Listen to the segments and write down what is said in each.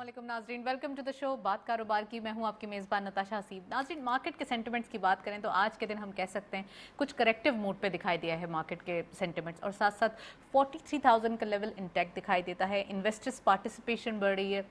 वालेकुम नाजरीन, welcome to the show बात कारोबार की। मैं हूं आपकी मेज़बान नताशा हसीब। नाजरीन, मार्केट के सेंटिमेंट्स की बात करें तो आज के दिन हम कह सकते हैं कुछ करेक्टिव मूड पे दिखाई दिया है मार्केट के सेंटिमेंट्स, और साथ साथ 43,000 का लेवल इंटैक्ट दिखाई देता है। इन्वेस्टर्स पार्टिसिपेशन बढ़ रही है।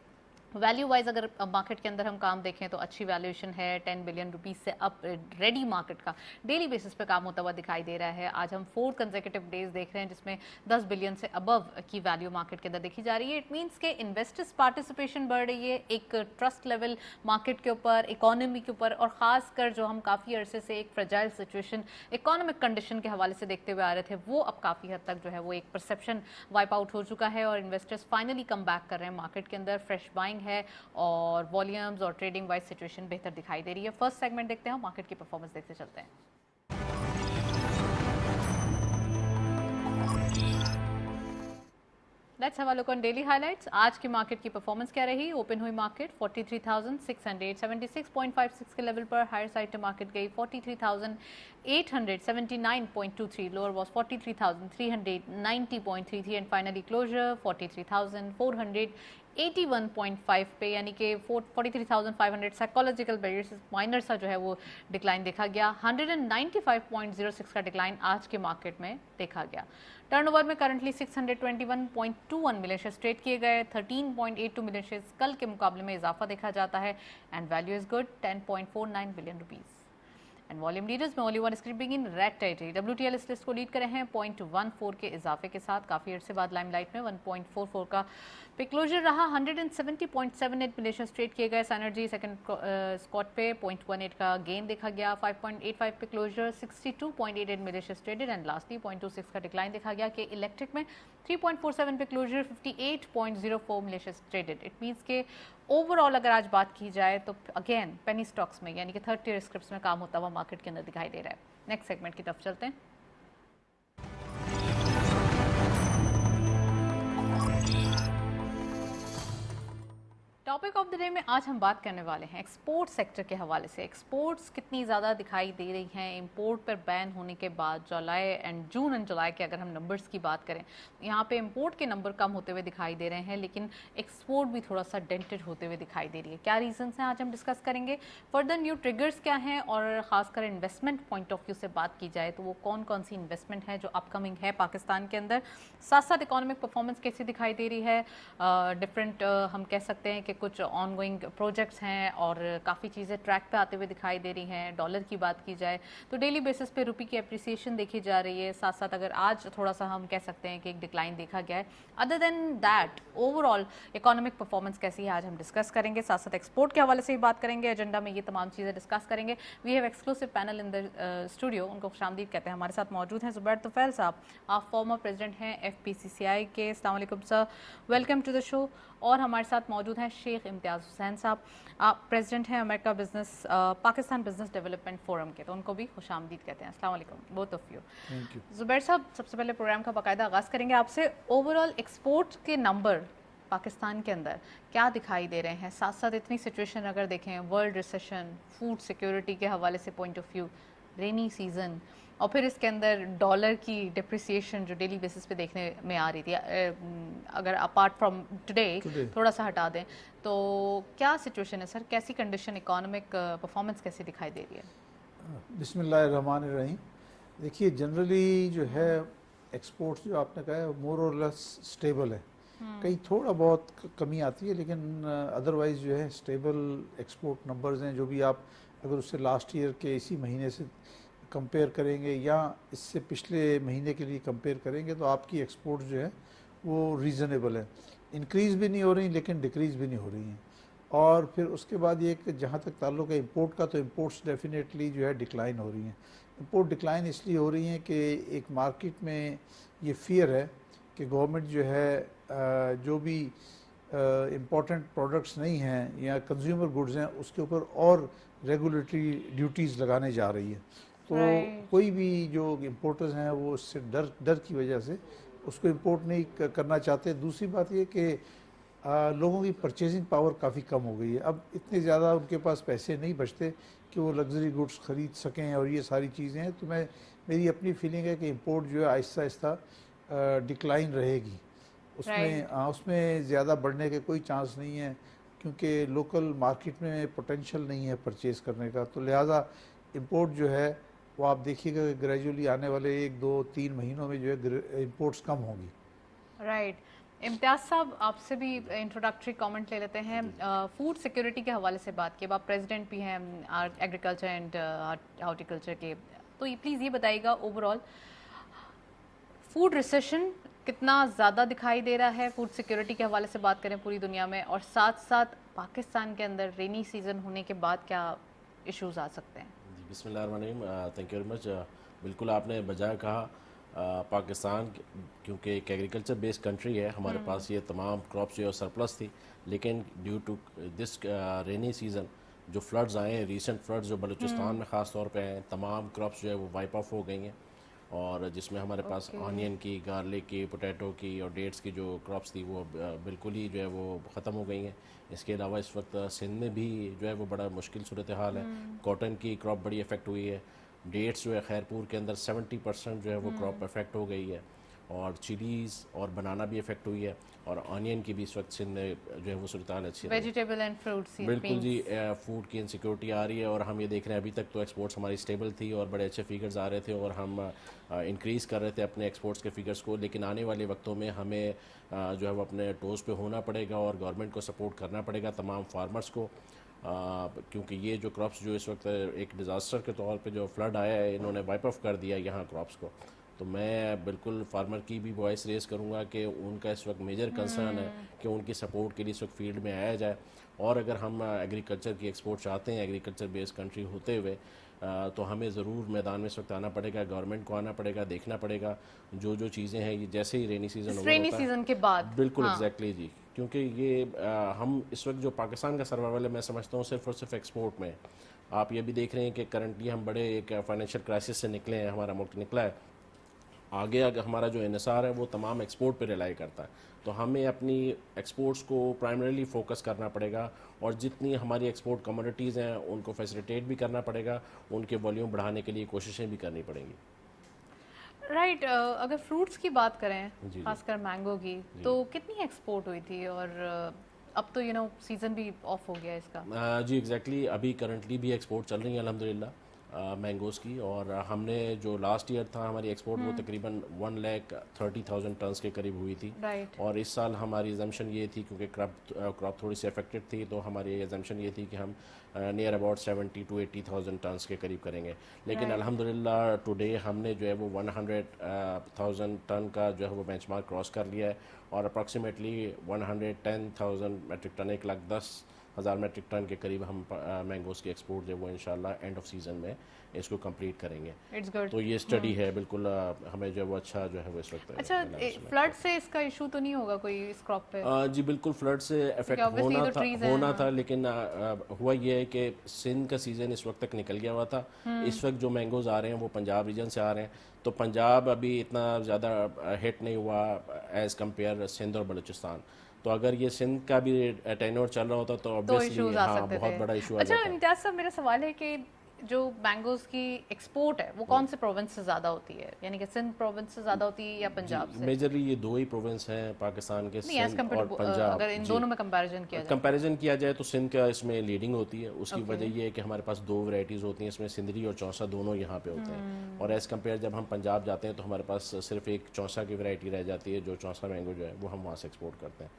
वैल्यू वाइज अगर मार्केट के अंदर हम काम देखें तो अच्छी वैल्यूएशन है, 10 बिलियन रुपीस से अप रेडी मार्केट का डेली बेसिस पे काम होता हुआ दिखाई दे रहा है। आज हम 4 कंसेक्यूटिव डेज देख रहे हैं जिसमें 10 बिलियन से अबव की वैल्यू मार्केट के अंदर देखी जा रही है। इट मीन्स के इन्वेस्टर्स पार्टिसिपेशन बढ़ रही है, एक ट्रस्ट लेवल मार्केट के ऊपर, इकोनॉमी के ऊपर, और खासकर जो हम काफ़ी अरसे से एक फ्रेजाइल सिचुएशन इकोनॉमिक कंडीशन के हवाले से देखते हुए आ रहे थे, वो अब काफ़ी हद तक जो है वो एक परसेप्शन वाइप आउट हो चुका है और इन्वेस्टर्स फाइनली कम बैक कर रहे हैं मार्केट के अंदर। फ्रेश बाइंग है और वॉल्यूम्स और ट्रेडिंग वाइज सिचुएशन बेहतर दिखाई दे रही है। फर्स्ट सेगमेंट देखते हैं, मार्केट की परफॉर्मेंस देखते चलते हैं। Let's have a look on daily highlights. आज की मार्केट की परफॉर्मेंस क्या रही? ओपन हुई मार्केट 43,676.56 के लेवल पर, हायर साइड टू मार्केट गई 43,879.23, lower was 43,390.33 and finally closure 43,481.5 पे, यानी कि 43,500 साइकोलॉजिकल बैरियर्स माइनर सा जो है वो डिक्लाइन देखा गया। 195.06 का डिक्लाइन आज के मार्केट में देखा गया। टर्नओवर में करंटली 621.21 मिलियन शेयर्स ट्रेड किए गए, 13.82 मिलियन शेयर्स कल के मुकाबले में इजाफा देखा जाता है and value is good 10.49 billion rupees. And volume leaders में only one scripping in red territory. WTL इस लिस्ट को लीड करे हैं 0.14 के इजाफे के साथ, काफ़ी अर्से बाद लाइमलाइट में 1.44 का पे क्लोजर रहा। 170.78 मिलियन शेयर्स ट्रेड किए गए। सैनर्जी सेकंड स्पॉट पे 0.18 का गेन देखा गया, 5.85 पे closure, 62.88 million shares traded and lastly 0.26 का डिक्लाइन देखा गया कि इलेक्ट्रिक में 3.47 पे closure, 58.04 million shares traded. It means के ओवरऑल अगर आज बात की जाए तो अगेन पेनी स्टॉक्स में यानी कि थर्ड टियर स्क्रिप्ट्स में काम होता हुआ मार्केट के अंदर दिखाई दे रहा है। नेक्स्ट सेगमेंट की तरफ चलते हैं। टॉपिक ऑफ द डे में आज हम बात करने वाले हैं एक्सपोर्ट सेक्टर के हवाले से। एक्सपोर्ट्स कितनी ज़्यादा दिखाई दे रही हैं इंपोर्ट पर बैन होने के बाद। जुलाई एंड जून एंड जुलाई के अगर हम नंबर्स की बात करें, यहाँ पे इंपोर्ट के नंबर कम होते हुए दिखाई दे रहे हैं, लेकिन एक्सपोर्ट भी थोड़ा सा डेंटेड होते हुए दिखाई दे रही है। क्या रीजंस हैं आज हम डिस्कस करेंगे। फर्दर न्यू ट्रिगर्स क्या हैं, और ख़ासकर इन्वेस्टमेंट पॉइंट ऑफ व्यू से बात की जाए तो वो कौन कौन सी इन्वेस्टमेंट है जो अपकमिंग है पाकिस्तान के अंदर। साथ साथ इकोनॉमिक परफॉर्मेंस कैसी दिखाई दे रही है। डिफरेंट हम कह सकते हैं कि कुछ ऑनगोइंग प्रोजेक्ट्स हैं और काफ़ी चीज़ें ट्रैक पे आते हुए दिखाई दे रही हैं। डॉलर की बात की जाए तो डेली बेसिस पे रुपी की अप्रिसिएशन देखी जा रही है। साथ साथ अगर आज थोड़ा सा हम कह सकते हैं कि एक डिक्लाइन देखा गया है। Other than that overall economic performance कैसी है आज हम डिस्कस करेंगे। साथ साथ एक्सपोर्ट के हवाले से भी बात करेंगे। एजेंडा में ये तमाम चीज़ें डिस्कस करेंगे। We have exclusive panel in the studio, उनको खुशामदीद कहते हैं। हमारे साथ मौजूद हैं ज़ुबैर तुफैल साहब, आप फॉर्मर प्रेसिडेंट हैं FPCCI के। अस्सलाम वालेकुम sir, welcome to the show. और हमारे साथ मौजूद हैं शेख इम्तियाज़ हुसैन साहब, आप प्रेसिडेंट हैं America business Pakistan business development forum के, तो उनको भी खुशामदीद कहते हैं। अस्सलाम वालेकुम both of you. Thank you. Zubair साहब, सबसे पहले प्रोग्राम का बाकायदा आगाज़ करेंगे आपसे। ओवरऑल एक्सपोर्ट के नंबर पाकिस्तान के अंदर क्या दिखाई दे रहे हैं, साथ साथ इतनी सिचुएशन अगर देखें, वर्ल्ड रिसेशन, फूड सिक्योरिटी के हवाले से point of view, rainy season, और फिर इसके अंदर डॉलर की डिप्रिसिएशन जो डेली बेसिस पे देखने में आ रही थी, अगर अपार्ट फ्रॉम टुडे थोड़ा सा हटा दें तो क्या सिचुएशन है सर, कैसी कंडीशन, इकोनॉमिक परफॉर्मेंस कैसी दिखाई दे रही है? बिस्मिल्लाहिर्रहमानिर्रहीम। देखिए, जनरली जो है एक्सपोर्ट्स जो आपने कहा है मोर और लेस स्टेबल है। कहीं थोड़ा बहुत कमी आती है, लेकिन अदरवाइज़ जो है स्टेबल एक्सपोर्ट नंबर्स हैं। जो भी आप अगर उससे लास्ट ईयर के इसी महीने से कंपेयर करेंगे या इससे पिछले महीने के लिए कंपेयर करेंगे तो आपकी एक्सपोर्ट जो है वो रीज़नेबल है। इंक्रीज़ भी नहीं हो रही लेकिन डिक्रीज़ भी नहीं हो रही हैं। और फिर उसके बाद ये कि जहाँ तक ताल्लुक़ है इंपोर्ट का, तो इंपोर्ट्स डेफिनेटली जो है डिक्लाइन हो रही हैं। इंपोर्ट डिक्लाइन इसलिए हो रही हैं कि एक मार्केट में ये फियर है कि गवर्नमेंट जो है जो भी इम्पॉर्टेंट प्रोडक्ट्स नहीं हैं या कंज्यूमर गुड्स हैं उसके ऊपर और रेगुलेटरी ड्यूटीज़ लगाने जा रही है। तो कोई भी जो इम्पोर्टर्स हैं वो उससे डर की वजह से उसको इंपोर्ट नहीं करना चाहते। दूसरी बात ये कि लोगों की परचेजिंग पावर काफ़ी कम हो गई है। अब इतने ज़्यादा उनके पास पैसे नहीं बचते कि वो लग्जरी गुड्स ख़रीद सकें और ये सारी चीज़ें हैं। तो मेरी अपनी फीलिंग है कि इंपोर्ट जो है आहिस्ता आहिस्ता डिक्लाइन रहेगी। उसमें ज़्यादा बढ़ने के कोई चांस नहीं है। क्योंकि लोकल मार्केट में पोटेंशियल नहीं है परचेज़ करने का, तो लिहाजा इंपोर्ट जो है वो आप देखिएगा कि ग्रेजुअली आने वाले 1 2 3 महीनों में जो है इंपोर्ट्स कम होंगी। राइट। इम्तियाज साहब, आपसे भी इंट्रोडक्टरी कमेंट ले लेते हैं। फूड सिक्योरिटी के हवाले से बात की, अब आप प्रेसिडेंट भी हैं एग्रीकल्चर एंड हॉर्टिकल्चर के, तो ये प्लीज़ ये बताइएगा ओवरऑल फूड रिसेशन कितना ज़्यादा दिखाई दे रहा है फूड सिक्योरिटी के हवाले से बात करें पूरी दुनिया में, और साथ साथ पाकिस्तान के अंदर रेनी सीज़न होने के बाद क्या इश्यूज आ सकते हैं? जी बिस्मिल्लाहिर्रहमानिर्रहीम, थैंक यू वेरी मच। बिल्कुल आपने बजाय कहा। पाकिस्तान क्योंकि एक एग्रीकल्चर बेस्ड कंट्री है, हमारे पास ये तमाम क्रॉप्स जो है सरप्लस थी, लेकिन due to this rainy season जो फ्लड्स आए हैं, रीसेंट फ्लड्स जो बलूचिस्तान में ख़ास तौर पे हैं, तमाम क्रॉप्स जो है वो वाइप ऑफ हो गई हैं। और जिसमें हमारे पास ऑनियन की, गार्लिक की, पोटैटो की और डेट्स की जो क्रॉप्स थी वो बिल्कुल ही जो है वो ख़त्म हो गई हैं। इसके अलावा इस वक्त सिंध में भी जो है वो बड़ा मुश्किल सूरत हाल है। कॉटन की क्रॉप बड़ी इफ़ेक्ट हुई है। डेट्स जो है खैरपुर के अंदर 70% जो है वो क्रॉप इफेक्ट हो गई है, और चिलीज़ और बनाना भी इफेक्ट हुई है, और ऑनियन की भी इस वक्त सिंध में जो है वो सूरत हाल अच्छी है। वेजिटेबल एंड फ्रूट्स, बिल्कुल जी, फूड की इनसिक्योरिटी आ रही है, और हम ये देख रहे हैं अभी तक तो एक्सपोर्ट्स हमारी स्टेबल थी और बड़े अच्छे फिगर्स आ रहे थे, और हम इंक्रीज़ कर रहे थे अपने एक्सपोर्ट्स के फिगर्स को। लेकिन आने वाले वक्तों में हमें जो है वो अपने टोज़ पे होना पड़ेगा और गवर्नमेंट को सपोर्ट करना पड़ेगा, तमाम फार्मर्स को, क्योंकि ये जो क्रॉप्स जो इस वक्त एक डिज़ास्टर के तौर पे जो फ्लड आया है, इन्होंने वाइप ऑफ कर दिया यहाँ क्रॉप्स को। तो मैं बिल्कुल फार्मर की भी वॉइस रेस करूँगा कि उनका इस वक्त मेजर कंसर्न है कि उनकी सपोर्ट के लिए इस वक्त फील्ड में आया जाए। और अगर हम एग्रीकल्चर की एक्सपोर्ट चाहते हैं, एग्रीकल्चर बेस्ड कंट्री होते हुए, तो हमें ज़रूर मैदान में इस वक्त आना पड़ेगा, गवर्नमेंट को आना पड़ेगा, देखना पड़ेगा जो जो चीज़ें हैं, ये जैसे ही रेनी सीज़न रेनी सीजन के बाद। बिल्कुल एग्जैक्टली जी, क्योंकि ये हम इस वक्त जो पाकिस्तान का सर्वाइवल है, मैं समझता हूँ सिर्फ और सिर्फ एक्सपोर्ट में। आप ये भी देख रहे हैं कि करंटली हम बड़े एक फाइनेंशियल क्राइसिस से निकले हैं, हमारा मुल्क निकला है। आगे अगर हमारा जो इन्हिसार है वो तमाम एक्सपोर्ट पे रिलाई करता है, तो हमें अपनी एक्सपोर्ट्स को प्राइमरीली फोकस करना पड़ेगा, और जितनी हमारी एक्सपोर्ट कमोडिटीज़ हैं उनको फैसिलिटेट भी करना पड़ेगा, उनके वॉल्यूम बढ़ाने के लिए कोशिशें भी करनी पड़ेंगी। राइट। अगर फ्रूट्स की बात करें, जी। खासकर मैंगो की, तो कितनी एक्सपोर्ट हुई थी, और अब तो सीजन भी ऑफ हो गया इसका। जी एग्जैक्टली, अभी करंटली भी एक्सपोर्ट चल रही है अल्हम्दुलिल्लाह मैंगोज़ की, और हमने जो लास्ट ईयर था हमारी एक्सपोर्ट वो तकरीबन 1,30,000 टन्स के करीब हुई थी। राइट। और इस साल हमारी एजम्पशन ये थी, क्योंकि क्रॉप थोड़ी सी अफेक्टेड थी, तो हमारी एजम्पशन ये थी कि हम नियर अबाउट 70 to 80,000 टन्स के करीब करेंगे। लेकिन अल्हम्दुलिल्लाह टुडे हमने जो है वो 100,000 टन का जो है वो बेंचमार्क क्रॉस कर लिया है, और approximately 110,000 metric ton, 1,10,000 metric ton के करीब हम मैंगोज़ की एक्सपोर्ट जो है वो इंशाल्लाह एंड ऑफ सीज़न में इसको कंप्लीट करेंगे। It's good. तो ये स्टडी है, बिल्कुल हमें जो है वो अच्छा जो है वो इस वक्त अच्छा, फ्लड से इसका इशू तो नहीं होगा कोई इस क्रॉप पे? जी बिल्कुल, फ्लड से इफेक्ट obviously ये तो trees हैं, होना था, लेकिन हुआ ये है कि सिंध का सीज़न इस वक्त तक निकल गया हुआ था। इस वक्त जो मैंगोज़ आ रहे हैं वो पंजाब रीजन से आ रहे हैं, तो पंजाब अभी इतना ज़्यादा हिट नहीं हुआ एज़ कम्पेयर सिंध और बलूचिस्तान। तो अगर ये सिंध का भी टेन्योर चल रहा होता तो ऑब्वियसली इश्यूज आ सकते बहुत थे। बड़ा इशू आ अच्छा जाता। इम्तियाज साहब, मेरा सवाल है कि जो मैंगोज की एक्सपोर्ट है वो कौन से प्रोविंस से ज़्यादा होती है, यानी कि सिंध प्रोविंस से ज़्यादा होती है या पंजाब से? मेजरली ये दो ही प्रोविंस हैं पाकिस्तान के, नहीं, सिंध और पंजाब। अगर इन दोनों में कंपैरिजन किया जाए, कंपैरिजन किया जाए तो सिंध का इसमें लीडिंग होती है। उसकी वजह ये है कि हमारे पास दो वैरायटीज़ होती हैं, इसमें सिंदरी और चौसा दोनों यहाँ पे होते हैं। और एज़ कम्पेयर जब हम पंजाब जाते हैं तो हमारे पास सिर्फ एक चौसा की वैरायटी रह जाती है, जो चौसा मैंगो जो है वो हम वहाँ से एक्सपोर्ट करते हैं।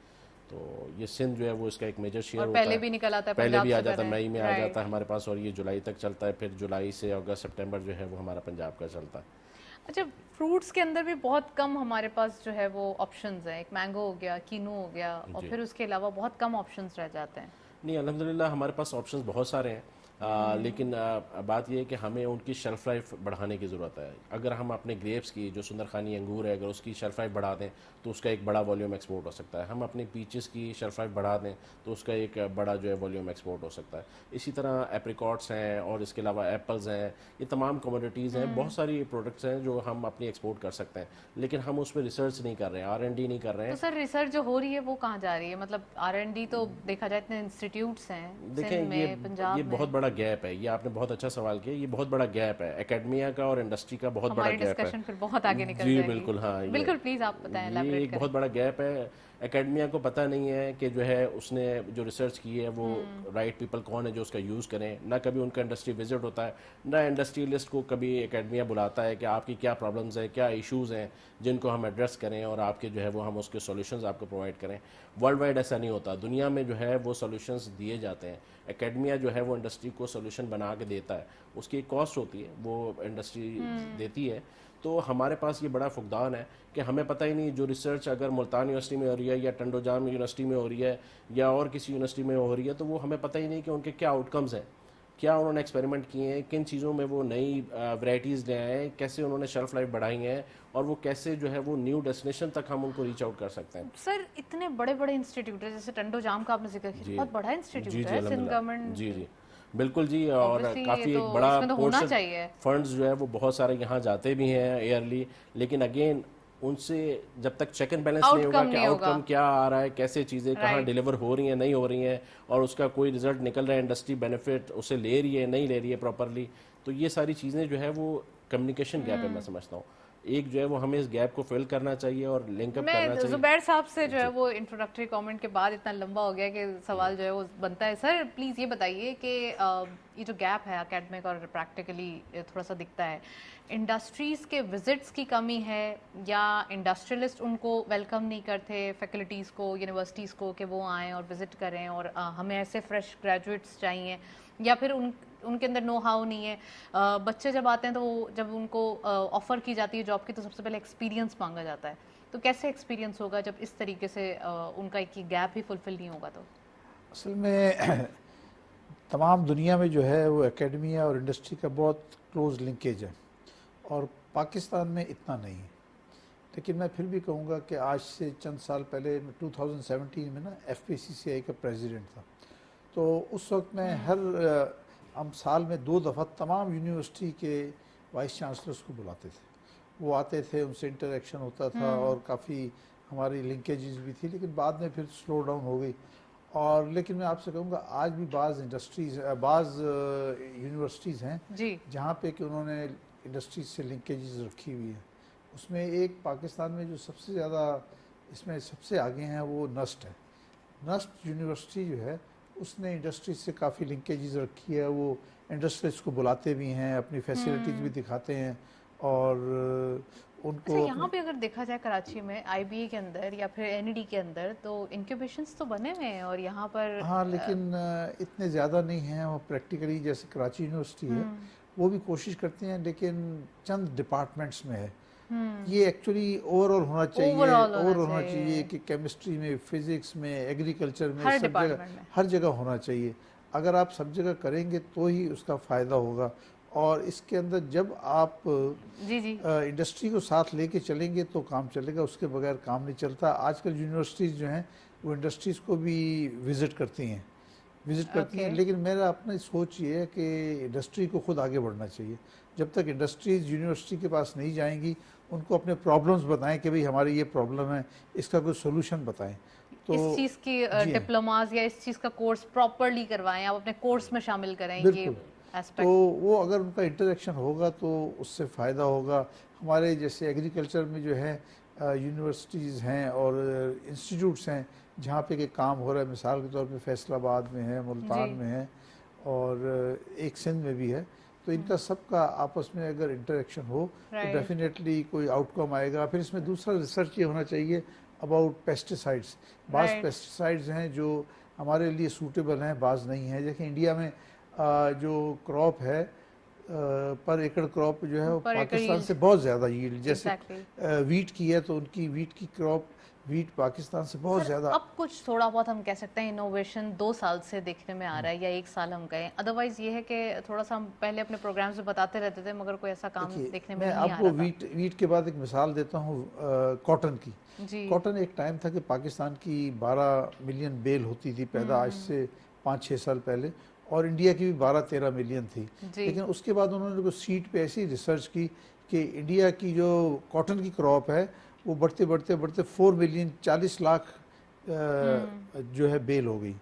तो ये सिंध जो है वो इसका एक मेजर शेयर होता है। पहले भी निकल आता है, पहले भी आ पंजाब से जाता है, पहले। मई में आ जाता है हमारे पास, और ये जुलाई तक चलता है, फिर जुलाई से अगस्त सितंबर जो है वो हमारा पंजाब का चलता है। अच्छा, फ्रूट्स के अंदर भी बहुत कम हमारे पास जो है वो ऑप्शंस हैं। एक मैंगो हो गया, कीनू हो गया, और फिर उसके अलावा बहुत कम ऑप्शंस रह जाते हैं। नहीं, अल्हम्दुलिल्लाह हमारे पास ऑप्शंस बहुत सारे हैं, लेकिन बात यह है कि हमें उनकी शेल्फ लाइफ बढ़ाने की ज़रूरत है। अगर हम अपने ग्रेप्स की, जो सुंदरखानी अंगूर है, अगर उसकी शेल्फ लाइफ बढ़ा दें तो उसका एक बड़ा वॉल्यूम एक्सपोर्ट हो सकता है। हम अपने पीचेस की शेल्फ लाइफ बढ़ा दें तो उसका एक बड़ा जो है वॉल्यूम एक्सपोर्ट हो सकता है। इसी तरह एप्रिकॉट्स हैं, और इसके अलावा एप्पल्स हैं, ये तमाम कमोडिटीज़ हैं, बहुत सारी प्रोडक्ट्स हैं जो हम अपनी एक्सपोर्ट कर सकते हैं, लेकिन हम उस पर रिसर्च नहीं कर रहे हैं, R&D नहीं कर रहे हैं। तो सर रिसर्च जो हो रही है वो कहाँ जा रही है? मतलब R&D तो देखा जाए इतने इंस्टीट्यूट्स हैं देखें, सिंध में, पंजाब ये में। बहुत बड़ा बड़ा गैप है, ये आपने बहुत अच्छा सवाल किया, ये बहुत बड़ा गैप है एकेडमिया का और इंडस्ट्री का, बहुत बड़ा हमारी गैप है। डिस्कशन फिर बहुत आगे निकल जी जाएगी। बिल्कुल, हाँ बिल्कुल, प्लीज आप बताएं, ये elaborate एक करें। बहुत बड़ा गैप है। एकेडमिया को पता नहीं है कि जो है उसने जो रिसर्च की है वो राइट पीपल कौन है जो उसका यूज़ करें, ना कभी उनका इंडस्ट्री विजिट होता है, ना इंडस्ट्रियलिस्ट को कभी एकेडमिया बुलाता है कि आपकी क्या प्रॉब्लम्स हैं, क्या इश्यूज़ हैं जिनको हम एड्रेस करें और आपके जो है वो हम उसके सॉल्यूशंस आपको प्रोवाइड करें। वर्ल्ड वाइड ऐसा नहीं होता, दुनिया में जो है वो सॉल्यूशंस दिए जाते हैं। एकेडमिया जो है वो इंडस्ट्री को सॉल्यूशन बना के देता है, उसकी एक कॉस्ट होती है, वो इंडस्ट्री देती है। तो हमारे पास ये बड़ा फुकदान है कि हमें पता ही नहीं जो रिसर्च अगर मुल्तान यूनिवर्सिटी में हो रही है या टंडोजाम यूनिवर्सिटी में हो रही है या और किसी यूनिवर्सिटी में हो रही है, तो वो हमें पता ही नहीं कि उनके क्या आउटकम्स हैं, क्या उन्होंने एक्सपेरिमेंट किए हैं, किन चीज़ों में वो नई वैराइटीज़ ले आए हैं, कैसे उन्होंने शेल्फ लाइफ बढ़ाई है और वो कैसे जो है वो न्यू डेस्टिनेशन तक हम उनको रीच आउट कर सकते हैं। सर इतने बड़े बड़े इंस्टीट्यूट है, जैसे टंडो जाम का आपने जिक्र किया, बहुत बड़ा जी इंस्टीट्यूट जी है, सिंध अल्हम्दुलिल्लाह, गवर्नमेंट जी जी बिल्कुल जी, और Obviously काफ़ी ये एक तो बड़ा इसमें तो होना पोर्शन चाहिए। फंड्स जो है वो बहुत सारे यहाँ जाते भी हैं ईयरली, लेकिन अगेन उनसे जब तक चेक एंड बैलेंस नहीं होगा आउटकम कि नहीं होगा। आउटकम क्या आ रहा है, कैसे चीज़ें कहाँ राइट। डिलीवर हो रही हैं, नहीं हो रही हैं, और उसका कोई रिजल्ट निकल रहा है, इंडस्ट्री बेनिफिट उसे ले रही है नहीं ले रही है प्रॉपरली, तो ये सारी चीज़ें जो है वो कम्युनिकेशन गैप है, मैं समझता हूँ। एक जो है वो हमें इस गैप को फिल करना चाहिए और लिंकअप करना मैं चाहिए। जुबैर साहब से जो है वो इंट्रोडक्टरी कमेंट के बाद इतना लंबा हो गया कि सवाल जो है वो बनता है। सर प्लीज़ ये बताइए कि ये जो गैप है एकेडमिक और प्रैक्टिकली थोड़ा सा दिखता है, इंडस्ट्रीज़ के विजिट्स की कमी है या इंडस्ट्रियलिस्ट उनको वेलकम नहीं करते फैकल्टीज़ को, यूनिवर्सिटीज़ को, कि वो आएँ और विज़िट करें और हमें ऐसे फ्रेश ग्रेजुएट्स चाहिए, या फिर उनके अंदर नो हाउ नहीं है। बच्चे जब आते हैं तो जब उनको ऑफ़र की जाती है जॉब की तो सबसे पहले एक्सपीरियंस मांगा जाता है, तो कैसे एक्सपीरियंस होगा जब इस तरीके से उनका एक गैप ही फुलफिल नहीं होगा? तो असल में तमाम दुनिया में जो है वो एकेडमिया और इंडस्ट्री का बहुत क्लोज लिंकेज है और पाकिस्तान में इतना नहीं है। लेकिन मैं फिर भी कहूँगा कि आज से चंद साल पहले 2017 में ना FPCCI का प्रेसिडेंट था, तो उस वक्त में हम साल में 2 दफ़ा तमाम यूनिवर्सिटी के वाइस चांसलर्स को बुलाते थे। वो आते थे, उनसे इंटरेक्शन होता था और काफ़ी हमारी लिंकेजेस भी थी, लेकिन बाद में फिर स्लो डाउन हो गई। और लेकिन मैं आपसे कहूँगा आज भी बाज़ यूनिवर्सिटीज़ हैं जी जहाँ पे कि उन्होंने इंडस्ट्रीज से लिंकेजेस रखी हुई है। उसमें एक पाकिस्तान में जो सबसे ज़्यादा इसमें सबसे आगे हैं वो नस्ट है। नस्ट यूनिवर्सिटी जो है उसने इंडस्ट्री से काफ़ी लिंकेजेस रखी है, वो इंडस्ट्रीज को बुलाते भी हैं, अपनी फैसिलिटीज़ भी दिखाते हैं और उनको अच्छा, यहाँ पे अगर देखा जाए कराची में IBA के अंदर या फिर NED के अंदर तो इंक्यूबेशंस तो बने हुए हैं और यहाँ पर हाँ, लेकिन इतने ज़्यादा नहीं हैं। वो प्रैक्टिकली जैसे कराची यूनिवर्सिटी है वो भी कोशिश करते हैं, लेकिन चंद डिपार्टमेंट्स में है। ये एक्चुअली ओवरऑल होना चाहिए, ओवरऑल होना चाहिए कि केमिस्ट्री में, फिजिक्स में, एग्रीकल्चर में, सब जगह, हर जगह होना चाहिए। अगर आप सब जगह करेंगे तो ही उसका फ़ायदा होगा। और इसके अंदर जब आप इंडस्ट्री को साथ लेके चलेंगे तो काम चलेगा, उसके बगैर काम नहीं चलता। आजकल यूनिवर्सिटीज़ जो हैं वो इंडस्ट्रीज़ को भी विज़िट करती हैं, लेकिन मेरा अपनी सोच ये है कि इंडस्ट्री को खुद आगे बढ़ना चाहिए। जब तक इंडस्ट्रीज़ यूनिवर्सिटी के पास नहीं जाएंगी, उनको अपने प्रॉब्लम्स बताएं कि भाई हमारी ये प्रॉब्लम है, इसका कोई सोल्यूशन बताएं। तो इस चीज़ की डिप्लोमास या इस चीज़ का कोर्स प्रॉपरली करवाएं, आप अपने कोर्स में शामिल करें ये एस्पेक्ट। तो वो अगर उनका इंटरेक्शन होगा तो उससे फ़ायदा होगा। हमारे जैसे एग्रीकल्चर में जो है यूनिवर्सिटीज़ हैं और इंस्टीट्यूट्स हैं जहाँ पे कि काम हो रहा है, मिसाल के तौर पे फैसलाबाद में है, मुल्तान में है और एक सिंध में भी है। तो इनका सबका आपस में अगर इंटरेक्शन हो तो डेफिनेटली कोई आउटकम आएगा। फिर इसमें दूसरा रिसर्च ये होना चाहिए अबाउट पेस्टिसाइड्स। बाज़ पेस्टिसाइड्स हैं जो हमारे लिए सूटेबल हैं, बाज़ नहीं है। जैसे इंडिया में जो क्रॉप है पर एकड़ क्रॉप जो है वो पाकिस्तान से बहुत ज़्यादा यील्ड, जैसे वीट की है तो उनकी वीट की क्रॉप वीट पाकिस्तान से बहुत ज़्यादा। अब कुछ थोड़ा बहुत हम कह सकते हैं इनोवेशन 2 साल से देखने में आ रहा है या 1 साल हम गए, अदरवाइज ये है कि थोड़ा सा हम पहले अपने प्रोग्राम्स में बताते रहते थे मगर कोई ऐसा काम देखने में नहीं आ रहा था। मैं आपको वीट के बाद एक मिसाल देता हूँ कॉटन की। कॉटन एक टाइम था कि पाकिस्तान की 12 मिलियन बेल होती थी पैदा, आज से 5-6 साल पहले, और इंडिया की भी 12-13 मिलियन थी। लेकिन उसके बाद उन्होंने सीड पे ऐसी रिसर्च की कि इंडिया की जो कॉटन की क्रॉप है वो बढ़ते बढ़ते बढ़ते 4 मिलियन 40 लाख जो है बेल हो गई।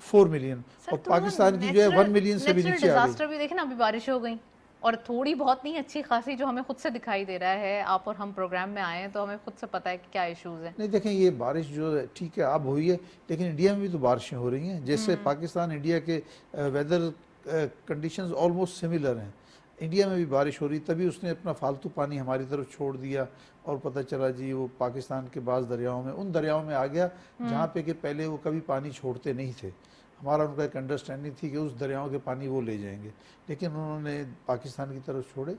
4 मिलियन, सर और तो पाकिस्तान की जो है 1 मिलियन से भी नीचे आ गई। डिजास्टर भी देखे ना, अभी बारिश हो गई और थोड़ी बहुत नहीं, अच्छी खासी, जो हमें खुद से दिखाई दे रहा है। आप और हम प्रोग्राम में आए हैं तो हमें खुद से पता है कि क्या इश्यूज हैं। नहीं देखें, ये बारिश जो है ठीक है अब हुई है, लेकिन इंडिया में भी तो बारिशें हो रही हैं। जैसे पाकिस्तान इंडिया के वेदर कंडीशंस ऑलमोस्ट सिमिलर हैं। इंडिया में भी बारिश हो रही, तभी उसने अपना फालतू पानी हमारी तरफ छोड़ दिया और पता चला जी वो पाकिस्तान के बाज़ दरियाओं में, उन दरियाओं में आ गया जहाँ पे कि पहले वो कभी पानी छोड़ते नहीं थे। हमारा उनका एक अंडरस्टैंडिंग थी कि उस दरियाओं के पानी वो ले जाएंगे, लेकिन उन्होंने पाकिस्तान की तरफ छोड़े।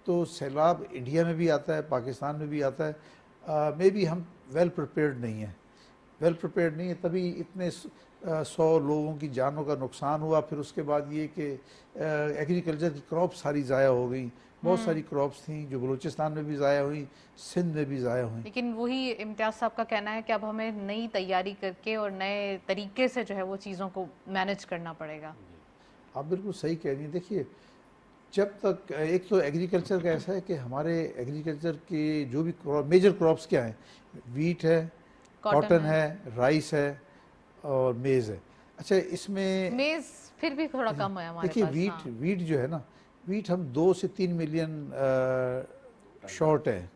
तो सैलाब इंडिया में भी आता है, पाकिस्तान में भी आता है। मे बी हम वेल प्रिपेयर्ड नहीं हैं, वेल प्रिपेयर्ड नहीं है, तभी इतने 100 लोगों की जानों का नुकसान हुआ। फिर उसके बाद ये कि एग्रीकल्चर की क्रॉप सारी ज़ाया हो गई। बहुत सारी क्रॉप्स थी जो बलूचिस्तान में भी ज़ाया हुई, सिंध में भी ज़ाया हुई। लेकिन वही इम्तियाज साहब का कहना है कि अब हमें नई तैयारी करके और नए तरीके से जो है वो चीज़ों को मैनेज करना पड़ेगा। आप बिल्कुल सही कह रही हैं। देखिए, जब तक एक तो एग्रीकल्चर का ऐसा है कि हमारे एग्रीकल्चर के जो भी मेजर क्रॉप्स क्या हैं, वीट है, कॉटन है, राइस है और मेज़ है। अच्छा, इसमें मेज फिर भी थोड़ा कम है हमारे देखिए पास। वीट हाँ। वीट जो है ना, वीट हम 2 से 3 मिलियन शॉर्ट है।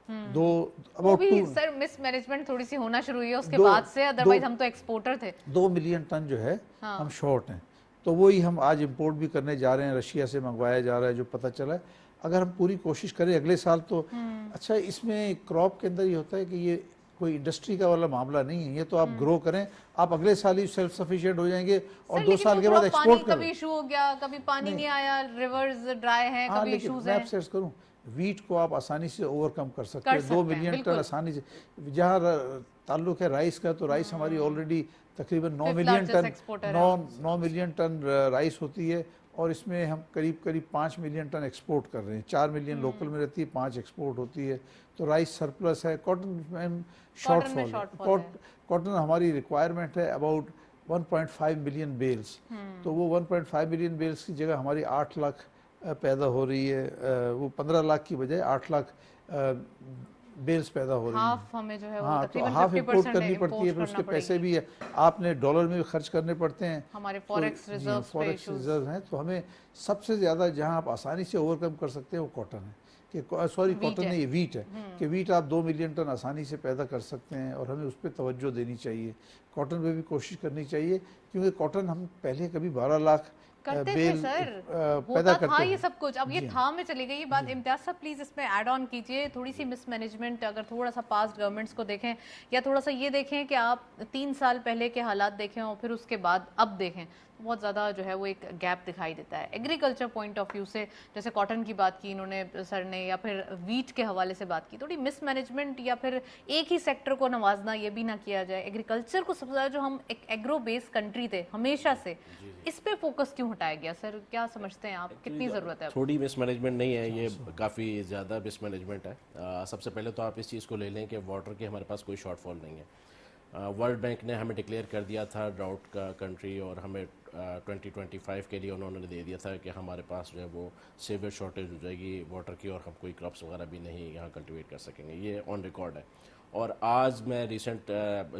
दो वो अबाउट भी 2 सर मिस मैनेजमेंट थोड़ी सी होना शुरू हुई है उसके दो बाद से, अदरवाइज दो हम तो एक्सपोर्टर थे। 2 मिलियन टन जो है हाँ। हम शॉर्ट हैं। तो वही हम आज इंपोर्ट भी करने जा रहे हैं, रशिया से मंगवाया जा रहा है जो पता चला है। अगर हम पूरी कोशिश करें अगले साल तो अच्छा। इसमें क्रॉप के अंदर ये होता है कि ये कोई इंडस्ट्री का वाला मामला नहीं है, ये तो आप ग्रो करें, आप अगले साल ही सेल्फ सफिशिएंट हो जाएंगे और सर 2 लेकिन साल वो के थोड़ा बाद पानी एक्सपोर्ट कभी करें। इशू हो गया, कभी पानी नहीं आया, रिवर्स ड्राई हैं, हाँ, कभी लेकिन इश्यूज मैं हैं। आपसे अर्ज करूँ, वीट को आप आसानी से ओवरकम कर सकते कर हैं। 2 सकते हैं, मिलियन टन बिल्कुल। आसानी से। जहाँ ताल्लुक है राइस का, तो राइस हमारी ऑलरेडी तकरीबन 9 fifth million largest ton exporter है 9 मिलियन टन राइस होती है, और इसमें हम करीब करीब 5 मिलियन टन एक्सपोर्ट कर रहे हैं। 4 मिलियन लोकल में रहती है, 5 एक्सपोर्ट होती है। तो राइस सरप्लस है। कॉटन में शॉर्टफॉल है। कॉटन हमारी रिक्वायरमेंट है अबाउट 1.5 मिलियन बेल्स। तो वो 1.5 मिलियन बेल्स की जगह हमारी 8 लाख पैदा हो रही है। वो 15 लाख की बजाय 8 लाख बेल्स पैदा हो रही हैं। हाफ हमें जो है वो हाँ, तो तकरीबन हाफ 50% इंपोर्ट करनी पड़ती है, इम्पोर्ट फिर उसके करना पैसे पड़ेगी। भी है, आपने डॉलर में भी खर्च करने पड़ते हैं। हमारे तो फॉरेक्स जी हाँ, रिजर्व्स पे फॉरेक्स इश्यूज। रिजर्व हैं। तो हमें सबसे ज़्यादा जहाँ आप आसानी से ओवरकम कर सकते हैं वो कॉटन है, कि सॉरी कॉटन नहीं, वीट है। कि वीट आप 2 मिलियन टन आसानी से पैदा कर सकते हैं और हमें उस पर तवज्जो देनी चाहिए। कॉटन पे भी कोशिश करनी चाहिए, क्योंकि कॉटन हम पहले कभी 12 लाख करते थे बेल सर, पैदा होता था करते ये थे। सब कुछ, अब ये जी हाँ। था में चली गई ये बात। इम्तियाज साहब प्लीज इसमें ऐड ऑन कीजिए, थोड़ी सी मिसमैनेजमेंट, अगर थोड़ा सा पास्ट गवर्नमेंट्स को देखें या थोड़ा सा ये देखें कि आप 3 साल पहले के हालात देखें और फिर उसके बाद अब देखें, तो बहुत ज़्यादा जो है वो एक गैप दिखाई देता है एग्रीकल्चर पॉइंट ऑफ व्यू से। जैसे कॉटन की बात की इन्होंने सर ने, या फिर वीट के हवाले से बात की, थोड़ी मिसमैनेजमेंट या फिर एक ही सेक्टर को नवाजना ये भी ना किया जाए। एग्रीकल्चर को सबसे ज़्यादा, जो हम एक एग्रो बेस्ड कंट्री थे हमेशा से, इस पे फोकस क्यों हटाया गया सर? क्या समझते हैं आप, कितनी ज़रूरत है अब? थोड़ी मिसमैनेजमेंट नहीं है, ये काफ़ी ज़्यादा मिसमैनेजमेंट है। सबसे पहले तो आप इस चीज़ को ले लें कि वाटर के हमारे पास कोई शॉर्टफॉल नहीं है। वर्ल्ड बैंक ने हमें डिक्लेयर कर दिया था ड्राउट का कंट्री, और हमें 2025 के लिए उन्होंने दे दिया था कि हमारे पास जो है वो सीवियर शॉर्टेज हो जाएगी वाटर की, और हम कोई क्रॉप्स वगैरह भी नहीं यहाँ कल्टीवेट कर सकेंगे। ये ऑन रिकॉर्ड है। और आज मैं रिसेंट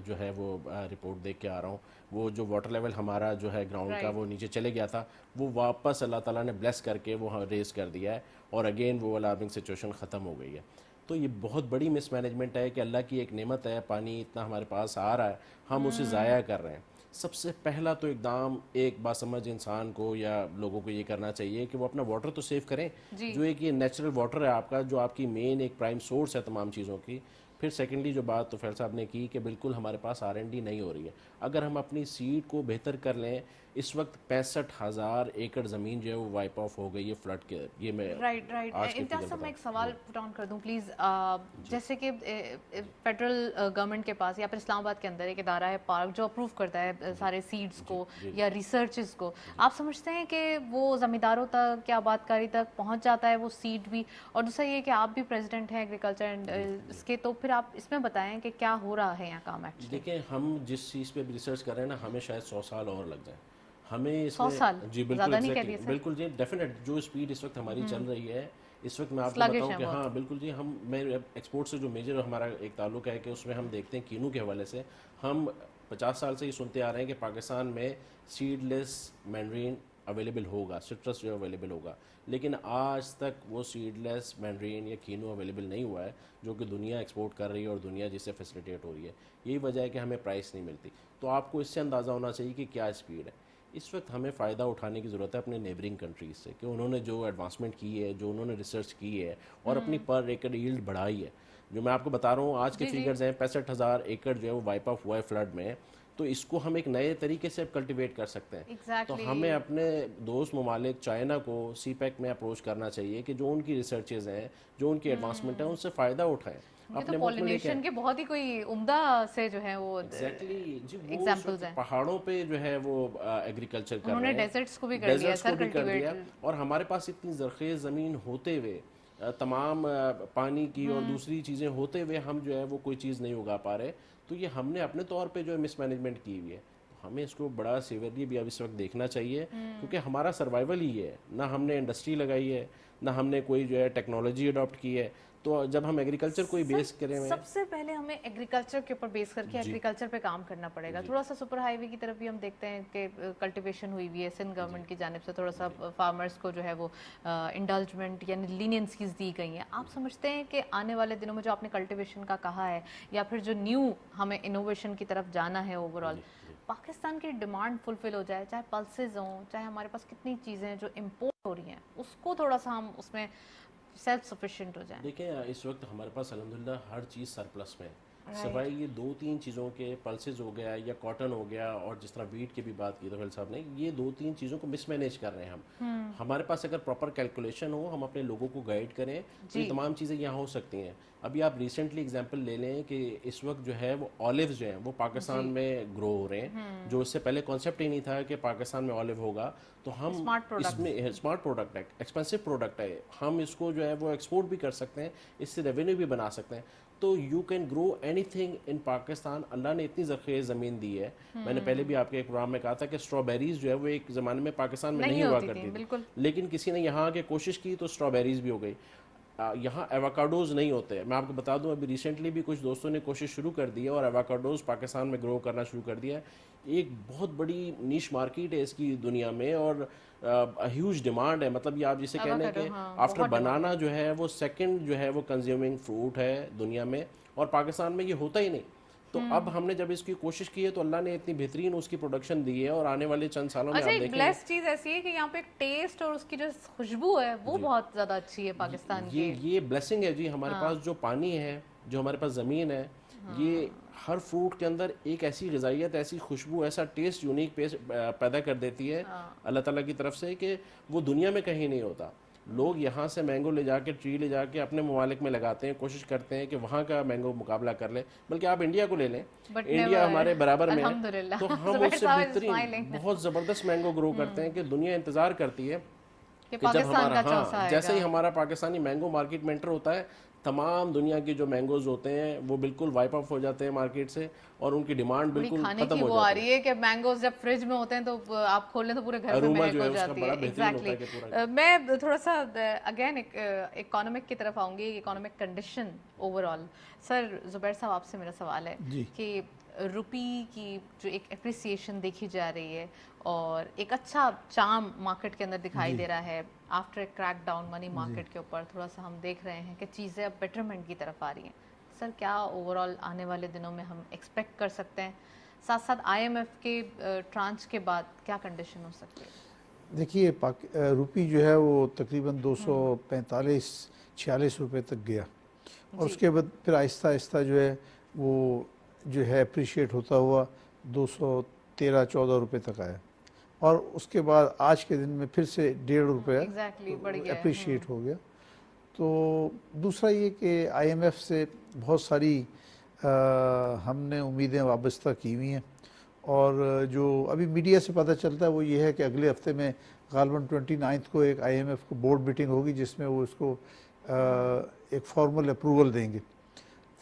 जो है वो रिपोर्ट देख के आ रहा हूँ, वो जो वाटर लेवल हमारा जो है ग्राउंड का वो नीचे चले गया था, वो वापस अल्लाह ताला ने ब्लेस करके वो रेज़ कर दिया है, और अगेन वो अलार्मिंग सिचुएशन ख़त्म हो गई है। तो ये बहुत बड़ी मिसमैनेजमेंट है कि अल्लाह की एक नेमत है, पानी इतना हमारे पास आ रहा है, हम उसे ज़ाया कर रहे हैं। सबसे पहला तो एकदम एक बासमझ इंसान को या लोगों को ये करना चाहिए कि वो अपना वाटर तो सेव करें, जो एक ये नेचुरल वाटर है आपका, जो आपकी मेन एक प्राइम सोर्स है तमाम चीज़ों की। फिर सेकेंडली जो बात तोफैल साहब ने की कि बिल्कुल हमारे पास R&D नहीं हो रही है। अगर हम अपनी सीड को बेहतर कर लें, इस वक्त 65,000 एकड़ ज़मीन जो है वो वाइप ऑफ हो गई है फ्लड के। ये मैं राइट इम्तियाज साहब, मैं एक सवाल पुट ऑन कर दूं प्लीज़। जैसे कि फेडरल गवर्नमेंट के पास या फिर इस्लामाबाद के अंदर एक इदारा है पार्क, जो अप्रूव करता है सारे सीड्स को या रिसर्चेस को। आप समझते हैं कि वो ज़मींदारों तक या आबादकारी तक पहुंच जाता है वो सीड भी? और दूसरा ये कि आप भी प्रेसिडेंट हैं एग्रीकल्चर एंड इसके, तो फिर आप इसमें बताएं कि क्या हो रहा है यहाँ काम एक्चुअली। देखिए, हम जिस चीज़ पे भी रिसर्च कर रहे हैं ना, हमें शायद 100 साल और लग जाए हमें इसमें। 100 साल? जी बिल्कुल, ज़्यादा नहीं कह दिए एग्जैक्टली, सर? बिल्कुल जी, डेफिनेट जो स्पीड इस वक्त हमारी चल रही है, इस वक्त मैं आपको Sluggish बताऊं है कि बहुत। हाँ बिल्कुल जी, हम मैं एक्सपोर्ट से जो मेजर हमारा एक ताल्लुक है कि उसमें हम देखते हैं कीनू के हवाले से, हम 50 साल से ये सुनते आ रहे हैं कि पाकिस्तान में सीडलेस मैंड्रीन अवेलेबल होगा, सिट्रस जो अवेलेबल होगा, लेकिन आज तक वो सीडलेस मैंड्रीन या कीनो अवेलेबल नहीं हुआ है जो कि दुनिया एक्सपोर्ट कर रही है और दुनिया जिससे फैसिलिटेट हो रही है। यही वजह है कि हमें प्राइस नहीं मिलती। तो आपको इससे अंदाज़ा होना चाहिए कि क्या स्पीड है। इस वक्त हमें फ़ायदा उठाने की ज़रूरत है अपने नेबरिंग कंट्रीज़ से, कि उन्होंने जो एडवांसमेंट की है, जो उन्होंने रिसर्च की है और अपनी पर एकड़ यील्ड बढ़ाई है। जो मैं आपको बता रहा हूँ आज के फिगर्स हैं, 65,000 एकड़ जो है वो वाइप ऑफ हुआ है फ्लड में। तो इसको हम एक नए तरीके से कल्टीवेट कर सकते हैं। तो हमें अपने दोस्त ममालिक चाइना को सीपैक में अप्रोच करना चाहिए कि जो उनकी रिसर्चेज हैं, जो उनकी एडवांसमेंट है, उनसे फ़ायदा उठाएं। अपने पॉलिनेशन के बहुत ही कोई उम्दा से जो है वो जी, वो एग्जांपल्स हैं। पहाड़ों पे जो है वो एग्रीकल्चर कर रहे हैं, उन्होंने डेजर्ट्स को भी कर दिया, सर कल्टीवेट। और हमारे पास इतनी ज़रख़ेज़ ज़मीन होते हुए, तमाम पानी की और दूसरी चीज़ें होते हुए हम जो है वो कोई चीज़ नहीं उगा पा रहे। तो ये हमने अपने तौर पे जो है मिसमैनेजमेंट की हुई है। तो हमें इसको बड़ा सीवियरली भी अब इस वक्त देखना चाहिए, क्योंकि हमारा सर्वाइवल ही है। ना हमने इंडस्ट्री लगाई है, ना हमने कोई जो है टेक्नोलॉजी अडॉप्ट की है। तो जब हम एग्रीकल्चर कोई बेस करें, सबसे पहले हमें एग्रीकल्चर के ऊपर बेस करके एग्रीकल्चर पे काम करना पड़ेगा। थोड़ा सा सुपर हाईवे की तरफ भी हम देखते हैं कि कल्टीवेशन हुई हुई है सिंध गवर्नमेंट की जानिब से, थोड़ा सा फार्मर्स को जो है वो इंडल्जमेंट यानी लीनियंसीज दी गई हैं। आप समझते हैं कि आने वाले दिनों में जो आपने कल्टीवेशन का कहा है, या फिर जो न्यू हमें इनोवेशन की तरफ जाना है ओवरऑल, पाकिस्तान की डिमांड फुलफिल हो जाए, चाहे पल्सेज हों, चाहे हमारे पास कितनी चीज़ें जो इम्पोर्ट हो रही हैं उसको थोड़ा सा हम उसमें सेल्फ सफिशिएंट हो जाए? देखिए, इस वक्त हमारे पास अल्हम्दुलिल्लाह हर चीज़ सरप्लस में है, सिवाय ये 2-3 चीज़ों के, पल्सेस हो गया या कॉटन हो गया, और जिस तरह वीट की भी बात की तो साहब ने, ये 2-3 चीज़ों को मिसमैनेज कर रहे हैं हम। हमारे पास अगर प्रॉपर कैलकुलेशन हो, हम अपने लोगों को गाइड करें, तो ये तमाम चीज़ें यहाँ हो सकती हैं। अभी आप रिसेंटली एग्जांपल ले लें कि इस वक्त जो है वो ऑलिव्स जो हैं वो पाकिस्तान में ग्रो हो रहे हैं, जो इससे पहले कॉन्सेप्ट ही नहीं था कि पाकिस्तान में ऑलिव होगा। तो हम इसमें स्मार्ट प्रोडक्ट है, एक्सपेंसिव प्रोडक्ट है, हम इसको जो है वो एक्सपोर्ट भी कर सकते हैं, इससे रेवेन्यू भी बना सकते हैं। तो you can grow anything in Pakistan. Allah ने इतनी ज़रख़ेज़ ज़मीन दी है। मैंने पहले भी आपके एक प्रोग्राम में कहा था कि स्ट्रॉबेरीज जो है वो एक ज़माने में पाकिस्तान में नहीं हुआ करती थी, लेकिन किसी ने यहाँ आके कोशिश की तो स्ट्रॉबेरीज भी हो गई। यहाँ एवोकाडोज़ नहीं होते। मैं आपको बता दूं, अभी रिसेंटली भी कुछ दोस्तों ने कोशिश शुरू कर दी है और एवोकाडोज़ पाकिस्तान में ग्रो करना शुरू कर दिया है। एक बहुत बड़ी नीश मार्केट है इसकी दुनिया में, और ह्यूज डिमांड है। मतलब ये आप जिसे कहने के आफ्टर बनाना जो है वो सेकंड जो है वो कंज्यूमिंग फ्रूट है दुनिया में, और पाकिस्तान में ये होता ही नहीं। तो अब हमने जब इसकी कोशिश की है तो अल्लाह ने इतनी बेहतरीन उसकी प्रोडक्शन दी है, और आने वाले चंद सालों में आप देखेंगे। ब्लेस्ड चीज ऐसी है कि यहाँ पे टेस्ट और उसकी जो खुशबू है वो बहुत ज्यादा अच्छी है पाकिस्तान की। ये ब्लेसिंग है जी। हमारे पास जो पानी है, जो हमारे पास ज़मीन है, ये हर फ्रूट के अंदर एक ऐसी ग़िज़ाइयत, ऐसी खुशबू, ऐसा टेस्ट यूनिक पैदा कर देती है अल्लाह ताला की तरफ से कि वो दुनिया में कहीं नहीं होता। लोग यहाँ से मैंगो ले जाके, ट्री ले जाके अपने ममालिक में लगाते हैं, कोशिश करते हैं कि वहाँ का मैंगो मुकाबला कर ले। बल्कि आप इंडिया को ले लें, इंडिया हमारे बराबर में है, तो हम उससे बेहतरीन बहुत ज़बरदस्त मैंगो ग्रो करते हैं कि दुनिया इंतज़ार करती है कि जब हमारा जैसे ही हमारा पाकिस्तानी मैंगो मार्केट में एंटर होता है, तमाम दुनिया की जो मैंगोज होते हैं वो बिल्कुल वाइप ऑफ हो जाते हैं मार्केट से, और उनकी डिमांड बिल्कुल खत्म हो जाती है। आ रही है कि मैंगोज जब फ्रिज में होते हैं तो आप खोल लें तो पूरे घर में महक हो जाती है। एग्जैक्टली। मैं थोड़ा सा अगेन इकोनॉमिक की तरफ आऊंगी, economic condition overall. Sir Zubair साहब, आपसे मेरा सवाल है कि रुपी की जो एक एप्रिसिएशन देखी जा रही है और एक अच्छा चार्म मार्केट के अंदर दिखाई दे रहा है after crack down money market के ऊपर, थोड़ा सा हम देख रहे हैं कि चीज़ें अब बेटरमेंट की तरफ आ रही हैं। सर, क्या ओवरऑल आने वाले दिनों में हम एक्सपेक्ट कर सकते हैं? साथ साथ IMF के ट्रांच के बाद क्या कंडीशन हो सकती है? देखिए, रुपी जो है वो तकरीबन 245-46 रुपये तक गया, और उसके बाद फिर आहिस्ता आहिस्ता जो है वो जो है अप्रिशिएट होता हुआ 213-14 रुपये तक आया, और उसके बाद आज के दिन में फिर से 1.5 रुपया अप्रिशिएट हो गया। तो दूसरा ये कि IMF से बहुत सारी हमने उम्मीदें वाबस्ता की हुई हैं, और जो अभी मीडिया से पता चलता है वो ये है कि अगले हफ्ते में गालबन 29 को एक IMF को बोर्ड मीटिंग होगी जिसमें वो इसको एक फॉर्मल अप्रूवल देंगे।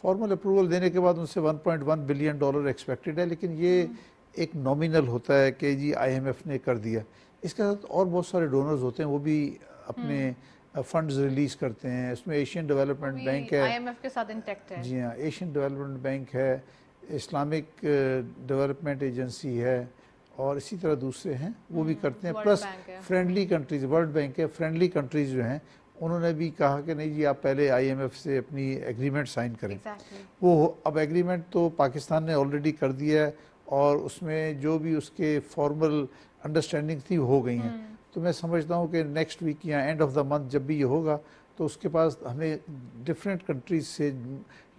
फॉर्मल अप्रूवल देने के बाद उनसे $1.1 बिलियन एक्सपेक्टेड है, लेकिन ये एक नॉमिनल होता है कि जी IMF ने कर दिया। इसके साथ और बहुत सारे डोनर्स होते हैं, वो भी अपने फंड्स रिलीज़ करते हैं। इसमें एशियन डेवलपमेंट बैंक है, IMF के साथ इंटैक्ट है। जी हाँ, एशियन डेवलपमेंट बैंक है, इस्लामिक डेवलपमेंट एजेंसी है और इसी तरह दूसरे हैं वो भी करते हैं। वर्ल्ड प्लस बैंक है। फ्रेंडली कंट्रीज़, वर्ल्ड बैंक है, फ्रेंडली कंट्रीज़ जो हैं उन्होंने भी कहा कि नहीं जी आप पहले आईएमएफ से अपनी एग्रीमेंट साइन करें। एग्जैक्टली। वो अब एग्रीमेंट तो पाकिस्तान ने ऑलरेडी कर दिया है और उसमें जो भी उसके फॉर्मल अंडरस्टैंडिंग थी हो गई हैं। तो मैं समझता हूँ कि नेक्स्ट वीक या एंड ऑफ द मंथ जब भी ये होगा तो उसके पास हमें डिफरेंट कंट्रीज से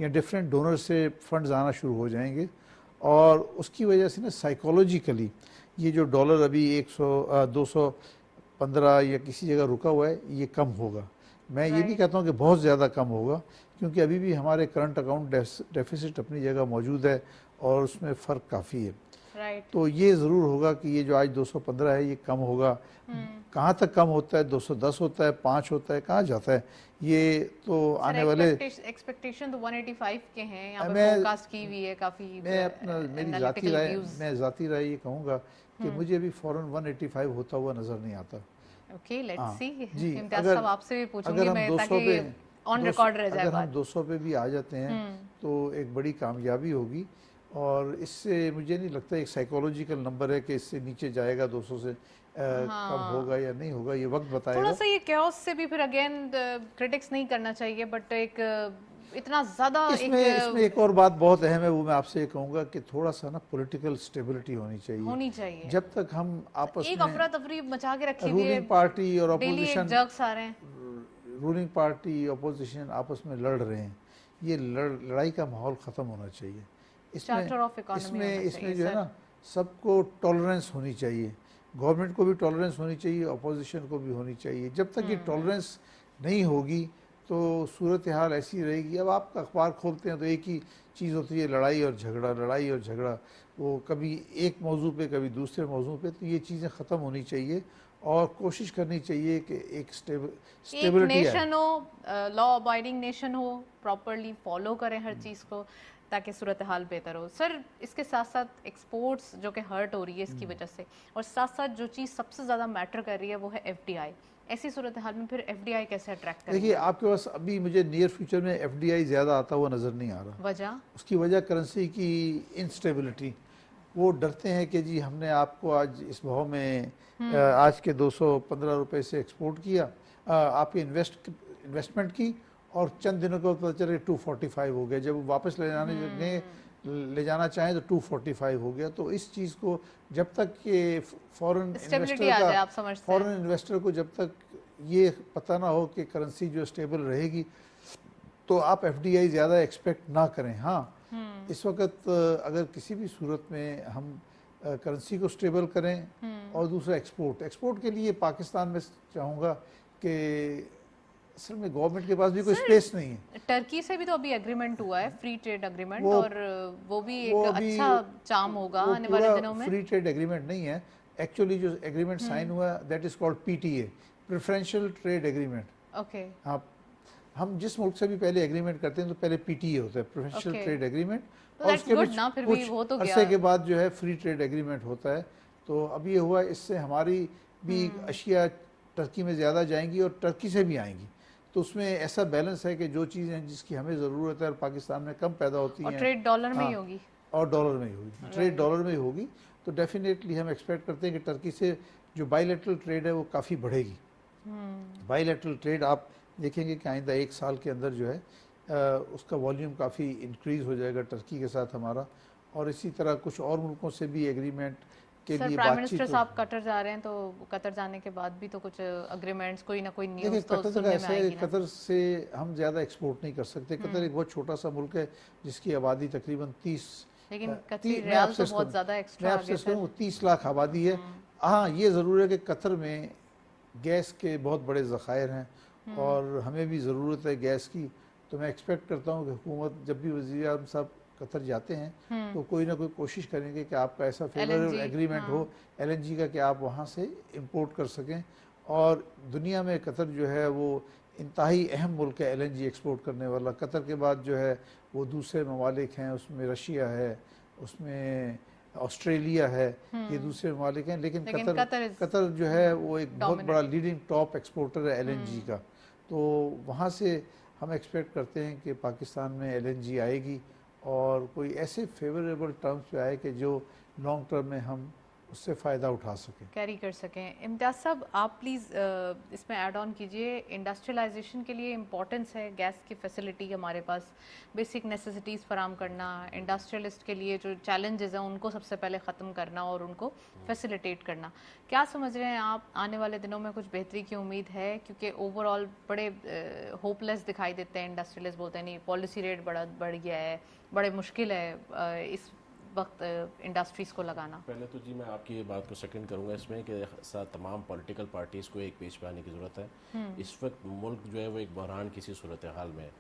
या डिफरेंट डोनर से फंड्स आना शुरू हो जाएंगे और उसकी वजह से ना साइकोलॉजिकली ये जो डॉलर अभी 215 या किसी जगह रुका हुआ है ये कम होगा। मैं ये नहीं कहता हूँ कि बहुत ज़्यादा कम होगा क्योंकि अभी भी हमारे करंट अकाउंट डेफिसिट अपनी जगह मौजूद है और उसमें फ़र्क काफ़ी है। राइट। तो ये ज़रूर होगा कि ये जो आज 215 है ये कम होगा। कहाँ तक कम होता है, 210 होता है, 5 होता है, कहाँ जाता है, ये तो आने वाले एक्सपेक्टेशन तो 185 के हैं, यहाँ पे मैं फोरकास्ट की हुई है काफी। मैं अपना मेरी ज़ाती राय ये कहूँगा कि मुझे अभी फॉरन 185 होता हुआ नज़र नहीं आता। Okay, let's see. जी, इम्तियाज साहब आपसे भी पूछूंगी मैं ताकि ऑन रिकॉर्ड रह जाए अगर बात। हम 200 पे भी आ जाते हैं तो एक बड़ी कामयाबी होगी और इससे मुझे नहीं लगता एक साइकोलॉजिकल नंबर है कि इससे नीचे जाएगा 200 से कम होगा या नहीं होगा, ये वक्त बताएगा। थोड़ा सा ये chaos से भी फिर अगेन क्रिटिक्स नहीं करना चाहिए, बट एक इतना ज्यादा इसमें एक और बात बहुत अहम है, वो मैं आपसे ये कहूँगा कि थोड़ा सा ना पॉलिटिकल स्टेबिलिटी होनी चाहिए। जब तक हम आपस एक में अफरा तफरी मचा के रखी हुई है, रूलिंग पार्टी और डेली अपोजिशन, जर्क्स आ रहे हैं, रूलिंग पार्टी अपोजिशन आपस में लड़ रहे हैं, ये लड़ाई का माहौल ख़त्म होना चाहिए। इसमें जो है ना सबको टॉलरेंस होनी चाहिए, गवर्नमेंट को भी टॉलरेंस होनी चाहिए, अपोजिशन को भी होनी चाहिए। जब तक ये टॉलरेंस नहीं होगी तो सूरत हाल ऐसी रहेगी। अब आप अखबार खोलते हैं तो एक ही चीज़ होती है, लड़ाई और झगड़ा, वो कभी एक मौजू पे कभी दूसरे मौजू पे। तो ये चीज़ें ख़त्म होनी चाहिए और कोशिश करनी चाहिए कि एक स्टेबिलिटी नेशन हो, लॉ अबाइडिंग नेशन हो, प्रॉपरली फॉलो करें हर चीज़ को ताकि सूरत हाल बेहतर हो। सर, इसके साथ साथ एक्सपोर्ट्स जो कि हर्ट हो रही है इसकी वजह से, और साथ साथ जो चीज़ सबसे ज़्यादा मैटर कर रही है वो है एफडीआई। ऐसी सूरत हाल में फिर एफडीआई कैसे अट्रैक्ट करें? देखिए, आपके पास अभी मुझे नियर फ्यूचर में एफडीआई ज़्यादा आता हुआ नज़र नहीं आ रहा। वजह? उसकी वजह करेंसी की इनस्टेबिलिटी। वो डरते हैं कि जी हमने आपको आज इस भाव में आज के 215 रुपए से एक्सपोर्ट किया, आपकी इन्वेस्टमेंट की और चंद दिनों के पता चले 245 हो गया, जब वापस ले जाना चाहें तो 245 हो गया। तो इस चीज़ को जब तक कि फॉरेन इन्वेस्टर को जब तक ये पता ना हो कि करेंसी जो स्टेबल रहेगी तो आप एफडीआई ज़्यादा एक्सपेक्ट ना करें। हाँ, इस वक्त अगर किसी भी सूरत में हम करेंसी को स्टेबल करें और दूसरा एक्सपोर्ट के लिए पाकिस्तान में चाहूँगा कि असल में गवर्नमेंट के पास भी कोई स्पेस नहीं है। टर्की से भी तो अभी एग्रीमेंट हुआ है, फ्री ट्रेड एग्रीमेंट, और वो भी एक अच्छा चाम होगा आने वाले दिनों में। फ्री ट्रेड एग्रीमेंट नहीं है एक्चुअली, जो एग्रीमेंट साइन हुआ that is called PTA, preferential trade agreement. Okay, आप हम जिस मुल्क से भी पहले एग्रीमेंट करते हैं तो पहले पीटीए होता है, प्रेफरेंशियल ट्रेड एग्रीमेंट, और उसके कुछ अरसे के बाद जो है फ्री ट्रेड एग्रीमेंट होता है। तो अब ये हुआ, इससे हमारी भी अशिया टर्की में ज़्यादा जाएंगी और टर्की से भी आएंगी। तो उसमें ऐसा बैलेंस है कि जो चीज़ें जिसकी हमें ज़रूरत है और पाकिस्तान में कम पैदा होती हैं, ट्रेड डॉलर में ही होगी, और डॉलर में ही होगी, ट्रेड डॉलर में ही होगी। तो डेफिनेटली हम एक्सपेक्ट करते हैं कि टर्की से जो बायलैटरल ट्रेड है वो काफ़ी बढ़ेगी। बायलैटरल ट्रेड आप देखेंगे कि आइंदा 1 साल के अंदर जो है उसका वॉल्यूम काफ़ी इंक्रीज़ हो जाएगा टर्की के साथ हमारा। और इसी तरह कुछ और मुल्कों से भी एग्रीमेंट के लिए प्राइम मिनिस्टर साहब कतर जा रहे हैं, तो कतर जाने के बाद भी तो कुछ एग्रीमेंट्स, कोई ना कोई न्यूज़ तो सुनने में आएगी ना। कतर से हम ज़्यादा एक्सपोर्ट नहीं कर सकते। कतर एक बहुत छोटा सा मुल्क है जिसकी आबादी तकरीबन 30, लेकिन कतरी रियाल तो बहुत ज़्यादा एक्स्ट्रा आ गया है। 30 लाख आबादी है। हाँ, ये ज़रूर है कि कतर में गैस के बहुत बड़े ज़खायर हैं और हमें भी ज़रूरत है गैस की। तो मैं एक्सपेक्ट करता हूँ कि हुकूमत जब भी वज़ीर आज़म साहब कतर जाते हैं तो कोई ना कोई कोशिश करेंगे कि आपका ऐसा फेवरेबल एग्रीमेंट हो एलएनजी का कि आप वहाँ से इंपोर्ट कर सकें। और दुनिया में कतर जो है वो इंतहाई अहम मुल्क है एलएनजी एक्सपोर्ट करने वाला। कतर के बाद जो है वो दूसरे ममालिक हैं, उसमें रशिया है, उसमें ऑस्ट्रेलिया है, ये दूसरे ममालिक हैं। लेकिन कतर जो है वो एक बहुत बड़ा लीडिंग टॉप एक्सपोर्टर है एलएनजी का। तो वहाँ से हम एक्सपेक्ट करते हैं कि पाकिस्तान में एलएनजी आएगी और कोई ऐसे फेवरेबल टर्म्स पे आए कि जो लॉन्ग टर्म में हम उससे फ़ायदा उठा सकें। कैरी कर सकें। इम्तियाज़ साहब आप प्लीज़ इसमें ऐड ऑन कीजिए, इंडस्ट्रियलाइजेशन के लिए इम्पोर्टेंस है गैस की फैसिलिटी हमारे पास, बेसिक नेसेसिटीज़ फराम करना, इंडस्ट्रियलिस्ट के लिए जो चैलेंजेस हैं उनको सबसे पहले ख़त्म करना और उनको फैसिलिटेट करना। क्या समझ रहे हैं आप, आने वाले दिनों में कुछ बेहतरी की उम्मीद है? क्योंकि ओवरऑल बड़े होपलेस दिखाई देते हैं इंडस्ट्रियलिस्ट, बोलते हैं नहीं पॉलिसी रेट बढ़ गया है, बड़े मुश्किल है इस वक्त इंडस्ट्रीज़ को लगाना। पहले तो जी मैं आपकी ये बात को सेकंड करूंगा इसमें कि तमाम पॉलिटिकल पार्टीज़ को एक पेज पे आने की ज़रूरत है। इस वक्त मुल्क जो है वो एक बहरान किसी सूरत हाल में है।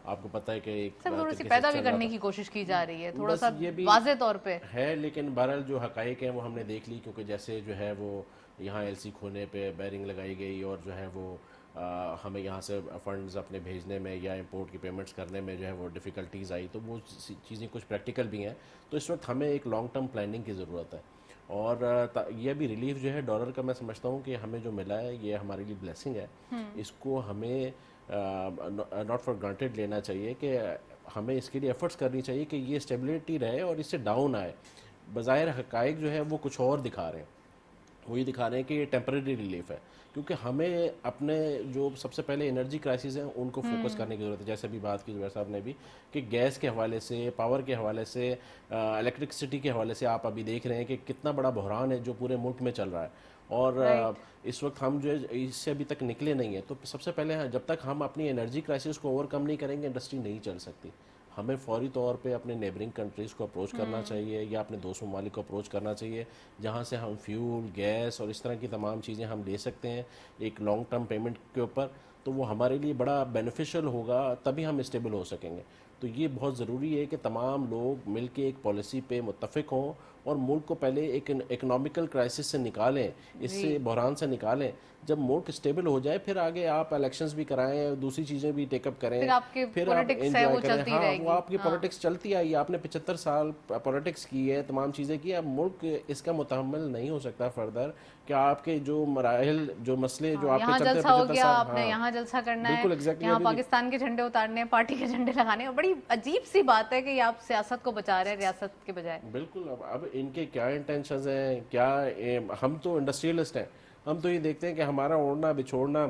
आपको पता है कि एक सब थोड़ी सी तरीके से पैदा भी चल रहा करने था। की कोशिश की जा रही है, थोड़ा बस सा ये भी वाज़े तौर पे है, लेकिन बहरहाल जो हकाइक हैं वो हमने देख ली, क्योंकि जैसे जो है वो यहाँ एलसी खोने पे बैरिंग लगाई गई और जो है वो हमें यहाँ से फंड्स अपने भेजने में या इंपोर्ट की पेमेंट्स करने में जो है वो डिफ़िकल्टीज़ आई, तो वो चीज़ें कुछ प्रैक्टिकल भी हैं। तो इस वक्त हमें एक लॉन्ग टर्म प्लानिंग की ज़रूरत है। और ये भी रिलीफ जो है डॉलर का, मैं समझता हूँ कि हमें जो मिला है ये हमारे लिए ब्लेसिंग है। इसको हमें नॉट फॉर ग्रांटेड लेना चाहिए कि हमें इसके लिए एफर्ट्स करनी चाहिए कि ये स्टेबिलिटी रहे और इससे डाउन आए। बज़ाहिर हकाइक जो है वो कुछ और दिखा रहे हैं, वो ये दिखा रहे हैं कि ये टेम्परेरी रिलीफ है, क्योंकि हमें अपने जो सबसे पहले एनर्जी क्राइसिस हैं उनको फोकस करने की ज़रूरत है। जैसे अभी बात की जुबैर साहब ने भी कि गैस के हवाले से, पावर के हवाले से, इलेक्ट्रिसिटी के हवाले से आप अभी देख रहे हैं कि कितना बड़ा बहरान है जो पूरे मुल्क में चल रहा है। और इस वक्त हम जो है इससे अभी तक निकले नहीं हैं। तो सबसे पहले जब तक हम अपनी एनर्जी क्राइसिस को ओवरकम नहीं करेंगे इंडस्ट्री नहीं चल सकती। हमें फौरी तौर पे अपने नेबरिंग कंट्रीज़ को अप्रोच करना चाहिए या अपने दोस्त ममालिक को अप्रोच करना चाहिए, जहाँ से हम फ्यूल, गैस और इस तरह की तमाम चीज़ें हम ले सकते हैं एक लॉन्ग टर्म पेमेंट के ऊपर। तो वो हमारे लिए बड़ा बेनिफिशियल होगा, तभी हम स्टेबल हो सकेंगे। तो ये बहुत ज़रूरी है कि तमाम लोग मिल के एक पॉलिसी पे मुत्तफ़िक हों और मुल्क को पहले एक इकोनॉमिकल क्राइसिस से निकालें, इससे बहरान से निकालें। जब मुल्क स्टेबल हो जाए फिर आगे आप इलेक्शंस भी कराएं, दूसरी चीज़ें भी टेकअप करें, फिर आपके फिर आप पॉलिटिक्स है वो एंजॉय करें। चलती हाँ, रहेगी। वो आपकी पॉलिटिक्स चलती आई, आपने 75 साल पॉलिटिक्स की है, तमाम चीज़ें की। अब मुल्क इसका मुतहम्मिल नहीं हो सकता फर्दर कि आपके जो मराहिल, जो मसले जो आपके यहाँ चलते जलसा हो 75 गया, साल, आपने हाँ यहाँ जलसा करना है, बिल्कुल एग्जैक्टली। यहाँ पाकिस्तान के झंडे उतारने हैं, पार्टी के झंडे लगाने हैं। बड़ी अजीब सी बात है कि आप सियासत को बचा रहे हैं रियासत के बजाय। बिल्कुल। अब इनके क्या इंटेंशंस हैं, क्या हम तो इंडस्ट्रियलिस्ट हैं, हम तो ये देखते हैं कि हमारा ओढ़ना बिछोड़ना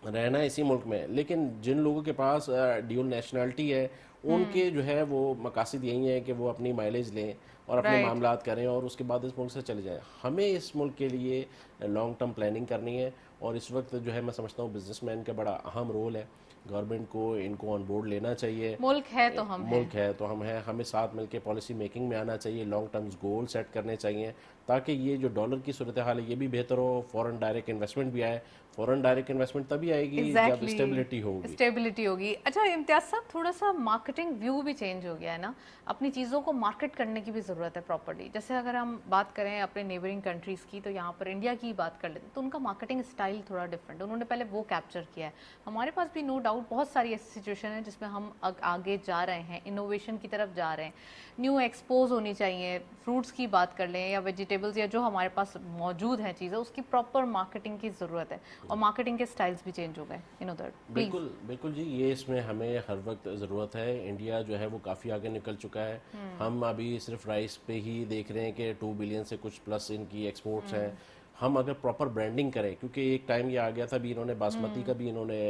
रहना इसी मुल्क में है। लेकिन जिन लोगों के पास ड्यूल नेशनलिटी है उनके जो है वो मकासद यही है कि वो अपनी माइलेज लें और अपने मामलात करें और उसके बाद इस मुल्क से चले जाएं। हमें इस मुल्क के लिए लॉन्ग टर्म प्लानिंग करनी है और इस वक्त जो है मैं समझता हूँ बिजनेसमैन का बड़ा अहम रोल है। गवर्नमेंट को इनको ऑन बोर्ड लेना चाहिए। मुल्क है तो हम मुल्क है तो हम हैं, हमें साथ मिलकर पॉलिसी मेकिंग में आना चाहिए, लॉन्ग टर्म गोल सेट करने चाहिए ताकि ये जो डॉलर की सूरत हाल है ये भी बेहतर हो, फॉरेन डायरेक्ट इन्वेस्टमेंट भी आए। फॉरेन डायरेक्ट इन्वेस्टमेंट तभी आएगी जब स्टेबिलिटी होगी। स्टेबिलिटी होगी। अच्छा इम्तियाज साहब, थोड़ा सा मार्केटिंग व्यू भी चेंज हो गया है ना, अपनी चीज़ों को मार्केट करने की भी ज़रूरत है प्रॉपर्ली। जैसे अगर हम बात करें अपने नेबरिंग कंट्रीज़ की, तो यहाँ पर इंडिया की बात कर लेते हैं तो उनका मार्केटिंग स्टाइल थोड़ा डिफरेंट है, उन्होंने पहले वो कैप्चर किया है। हमारे पास भी नो डाउट बहुत सारी ऐसी सिचुएशन है जिसमें हम आगे जा रहे हैं, इनोवेशन की तरफ जा रहे हैं, न्यू एक्सपोज होनी चाहिए। फ्रूट्स की बात कर लें या वेजिटेबल्स या जो हमारे पास मौजूद हैं चीज़ें, उसकी प्रॉपर मार्केटिंग की ज़रूरत है और मार्केटिंग के स्टाइल्स भी चेंज हो गए इन उधर। बिल्कुल बिल्कुल जी, ये इसमें हमें हर वक्त ज़रूरत है। इंडिया जो है वो काफ़ी आगे निकल चुका है। हम अभी सिर्फ राइस पे ही देख रहे हैं कि 2 बिलियन से कुछ प्लस इनकी एक्सपोर्ट्स हैं। हम अगर प्रॉपर ब्रांडिंग करें, क्योंकि एक टाइम ये आ गया था भी, इन्होंने बासमती का भी इन्होंने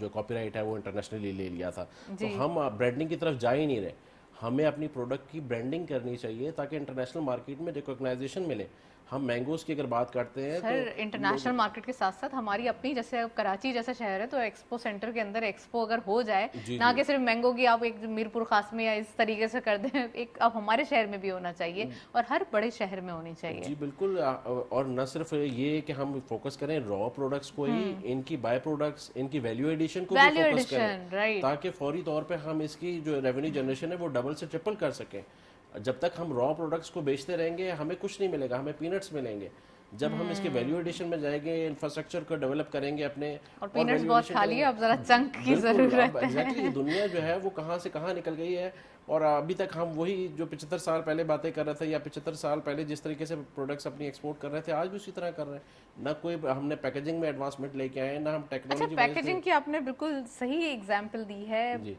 जो कॉपीराइट है वो इंटरनेशनली ले लिया था, तो हम ब्रांडिंग की तरफ जा ही नहीं रहे। हमें अपनी प्रोडक्ट की ब्रांडिंग करनी चाहिए ताकि इंटरनेशनल मार्केट में रिकॉग्नाइजेशन मिले। हम मैंगोज की अगर बात करते हैं सर, तो इंटरनेशनल मार्केट के साथ साथ हमारी अपनी, जैसे अब कराची जैसा शहर है तो एक्सपो सेंटर के अंदर एक्सपो अगर हो जाए, ना कि सिर्फ मैंगो की आप एक मीरपुर खास में या इस तरीके से कर दें, एक अब हमारे शहर में भी होना चाहिए और हर बड़े शहर में होनी चाहिए। जी बिल्कुल। और न सिर्फ ये कि हम फोकस करें रॉ प्रोडक्ट्स को ही, इनकी बाय प्रोडक्ट्स, इनकी वैल्यू एडिशन को भी फोकस करें ताकि फौरी तौर पे हम इसकी जो रेवेन्यू जनरेशन है वो डबल से ट्रिपल कर सकें। जब तक हम रॉ प्रोडक्ट्स को बेचते रहेंगे हमें कुछ नहीं मिलेगा, हमें पीनट्स मिलेंगे। जब हम इसके वैल्यू एडिशन में जाएंगे, इंफ्रास्ट्रक्चर को डेवलप करेंगे अपने, और पीनट्स बहुत खाली है, अब जरा चंक की जरूरत है। एग्जैक्टली, दुनिया जो है वो कहाँ से कहाँ निकल गई है और अभी तक हम वही जो 75 साल पहले बातें कर रहे थे या 75 साल पहले जिस तरीके से प्रोडक्ट्स अपनी एक्सपोर्ट कर रहे थे आज भी उसी तरह कर रहे हैं। ना कोई हमने पैकेजिंग में एडवांसमेंट लेके आए, ना हम टेक्नोलॉजी। अच्छा, पैकेजिंग की आपने बिल्कुल सही एग्जांपल दी है।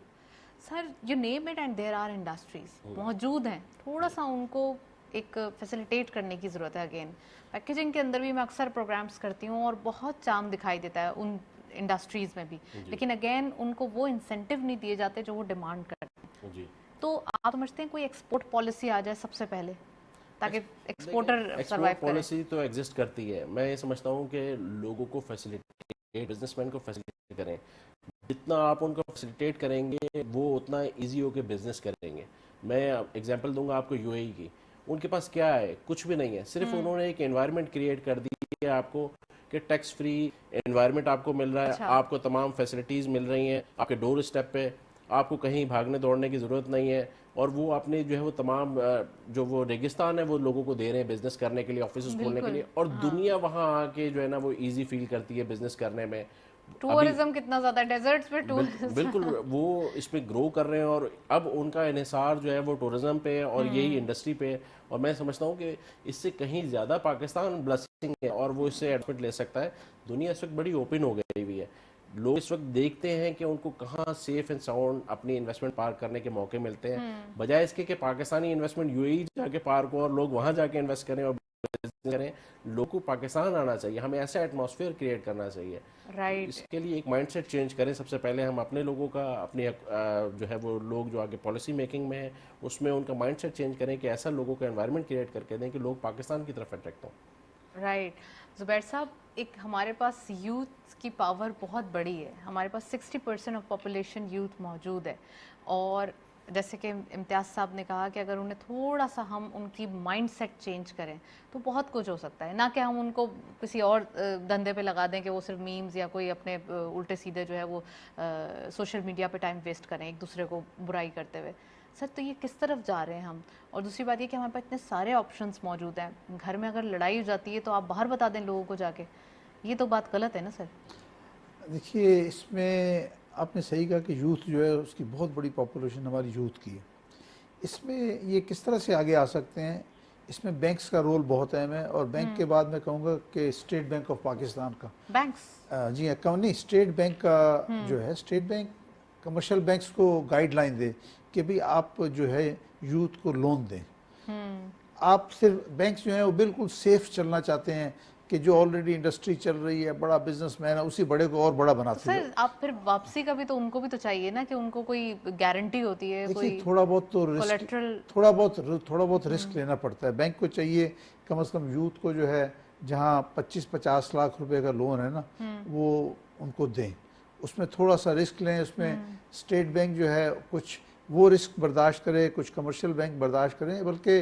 Sir you name it and there are industries मौजूद हैं, थोड़ा सा उनको एक फैसिलिटेट करने की ज़रूरत है। अगेन पैकेजिंग के अंदर भी मैं अक्सर प्रोग्राम्स करती हूँ और बहुत चार्म दिखाई देता है उन इंडस्ट्रीज़ में भी, लेकिन अगेन उनको वो इंसेंटिव नहीं दिए जाते जो वो डिमांड करते हैं। जी। तो आप समझते हैं कोई एक्सपोर्ट पॉलिसी आ जाए सबसे पहले ताकि एक्सपोर्टर सर्वाइव करे? पॉलिसी तो एग्जिस्ट करती है। मैं ये समझता हूँ कि लोगों को फैसिलिटेट, बिजनेसमैन को फैसिलिटेट करें, जितना आप उनको फैसिलिटेट करेंगे वो उतना इजी होकर बिजनेस करेंगे। मैं एग्जांपल दूंगा आपको यूएई की। उनके पास क्या है? कुछ भी नहीं है, सिर्फ उन्होंने एक एनवायरनमेंट क्रिएट कर दी है आपको कि टैक्स फ्री एनवायरनमेंट आपको मिल रहा है। अच्छा। आपको तमाम फैसिलिटीज़ मिल रही हैं आपके डोर स्टेप पे, आपको कहीं भागने दौड़ने की ज़रूरत नहीं है। और वो अपने जो है वो तमाम जो वो रेगिस्तान है वो लोगों को दे रहे हैं बिजनेस करने के लिए, ऑफिस खोलने के लिए, और दुनिया वहाँ आके जो है ना वो इजी फील करती है बिजनेस करने में। टूरिज्म कितना ज्यादा, डेजर्ट्स पे टूरिज्म। बिल्कुल वो इसमें ग्रो कर रहे हैं और अब उनका इन्हिसार जो है वो टूरिज्म पे है और यही इंडस्ट्री पे है। और मैं समझता हूँ कि इससे कहीं ज़्यादा पाकिस्तान ब्लेसिंग है और वो इससे एडमिट ले सकता है। दुनिया इस वक्त बड़ी ओपन हो गई हुई है। लोग इस वक्त देखते हैं कि उनको कहाँ सेफ एंड साउंड अपनी इन्वेस्टमेंट पार्क करने के मौके मिलते हैं, बजाय इसके कि पाकिस्तानी इन्वेस्टमेंट यूएई जाके पार्क हो और लोग वहाँ जाके इन्वेस्ट करें और करें। लोगों को पाकिस्तान आना चाहिए, हमें ऐसा एटमॉस्फेयर क्रिएट करना चाहिए। राइट। इसके लिए एक माइंडसेट चेंज करें। सबसे पहले हम अपने लोगों का, अपने जो है वो लोग जो आगे पॉलिसी मेकिंग में है उसमें उनका माइंडसेट चेंज करें कि ऐसा लोगों का एनवायरनमेंट क्रिएट करके दें कि लोग पाकिस्तान की तरफ अट्रैक्ट हों। राइट। जुबैर साहब, एक हमारे पास यूथ की पावर बहुत बड़ी है, हमारे पास 60% ऑफ पॉपुलेशन यूथ मौजूद है, और जैसे कि इम्तियाज़ साहब ने कहा कि अगर उन्हें थोड़ा सा हम उनकी माइंडसेट चेंज करें तो बहुत कुछ हो सकता है। ना कि हम उनको किसी और धंधे पे लगा दें कि वो सिर्फ मीम्स या कोई अपने उल्टे सीधे जो है वो सोशल मीडिया पे टाइम वेस्ट करें एक दूसरे को बुराई करते हुए। सर तो ये किस तरफ जा रहे हैं हम? और दूसरी बात ये कि हमारे पास इतने सारे ऑप्शंस मौजूद हैं, घर में अगर लड़ाई हो जाती है तो आप बाहर बता दें लोगों को जाके, ये तो बात गलत है ना सर? देखिए, इसमें आपने सही कहा कि यूथ जो है उसकी बहुत बड़ी पॉपुलेशन हमारी यूथ की है। इसमें ये किस तरह से आगे आ सकते हैं, इसमें बैंक्स का रोल बहुत अहम है। और बैंक के बाद मैं कहूँगा कि स्टेट बैंक ऑफ पाकिस्तान का, बैंक्स, जी हाँ, नहीं, स्टेट बैंक का जो है, स्टेट बैंक कमर्शियल बैंक्स को गाइडलाइन दे कि भाई आप जो है यूथ को लोन दें। आप सिर्फ बैंक्स जो हैं वो बिल्कुल सेफ चलना चाहते हैं कि जो ऑलरेडी इंडस्ट्री चल रही है, बड़ा बिजनेसमैन है, उसी बड़े को और बड़ा बनाते हैं। सर आप फिर वापसी का भी तो उनको भी तो चाहिए ना, कि उनको कोई गारंटी होती है, कोई थोड़ा बहुत तो रिस्क, कोलेटरल, थोड़ा बहुत रिस्क लेना पड़ता है। बैंक को चाहिए कम से कम यूथ को जो है जहाँ 25-50 लाख रुपए का लोन है ना वो उनको दें, उसमें थोड़ा सा रिस्क लें। उसमें स्टेट बैंक जो है कुछ वो रिस्क बर्दाश्त करे, कुछ कमर्शियल बैंक बर्दाश्त करें। बल्कि